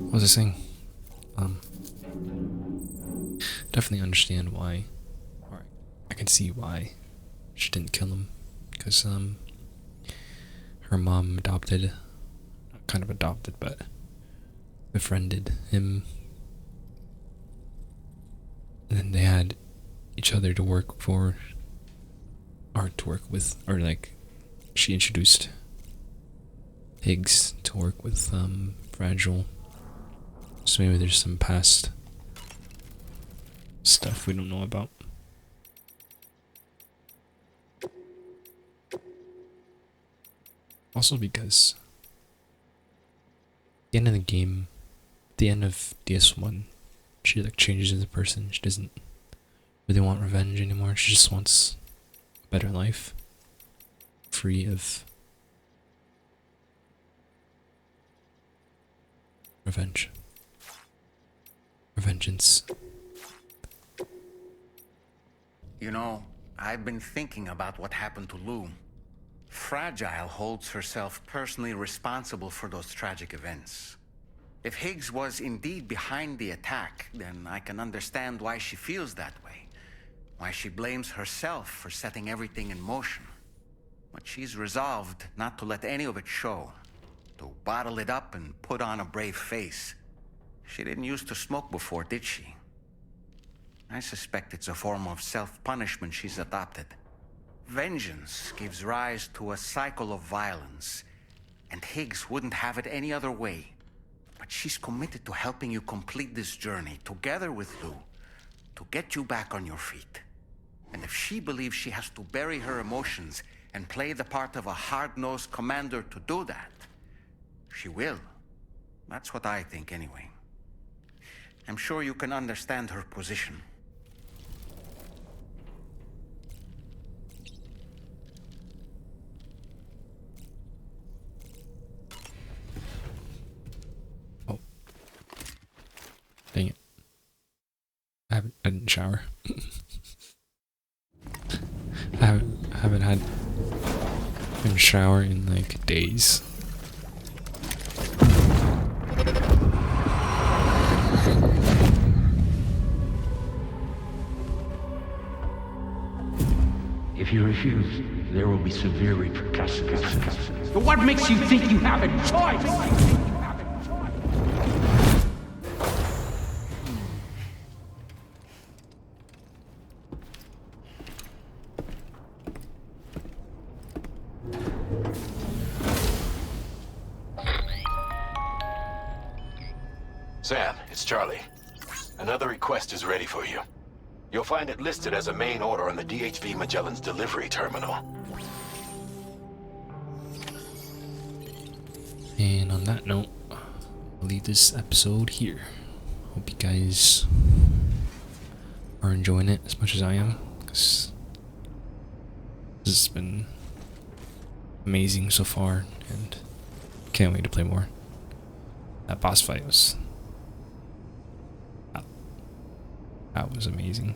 What was I saying? Definitely understand why, or I can see why she didn't kill him, because her mom adopted, not kind of adopted, but befriended him, and then they had each other to work for, or to work with, or like she introduced Higgs to work with Fragile. So maybe there's some past stuff we don't know about. Also because at the end of the game, at the end of DS1, she like changes as a person. She doesn't really want revenge anymore. She just wants a better life, free of revenge. Revengeance. You know, I've been thinking about what happened to Lou. Fragile holds herself personally responsible for those tragic events. If Higgs was indeed behind the attack, then I can understand why she feels that way. Why she blames herself for setting everything in motion. But she's resolved not to let any of it show. To bottle it up and put on a brave face. She didn't used to smoke before, did she? I suspect it's a form of self-punishment she's adopted. Vengeance gives rise to a cycle of violence, and Higgs wouldn't have it any other way. But she's committed to helping you complete this journey, together with Lou, to get you back on your feet. And if she believes she has to bury her emotions and play the part of a hard-nosed commander to do that, she will. That's what I think, anyway. I'm sure you can understand her position. Oh. Dang it. I didn't shower. I haven't had a shower in like days. If you refuse, there will be severe repercussions. But what makes you think you have a choice? Sam, it's Charlie. Another request is ready for you. You'll find it listed as a main order on the DHV Magellan's delivery terminal. And on that note, I'll leave this episode here. Hope you guys are enjoying it as much as I am, because this has been amazing so far, and can't wait to play more. That boss fight was... that was amazing.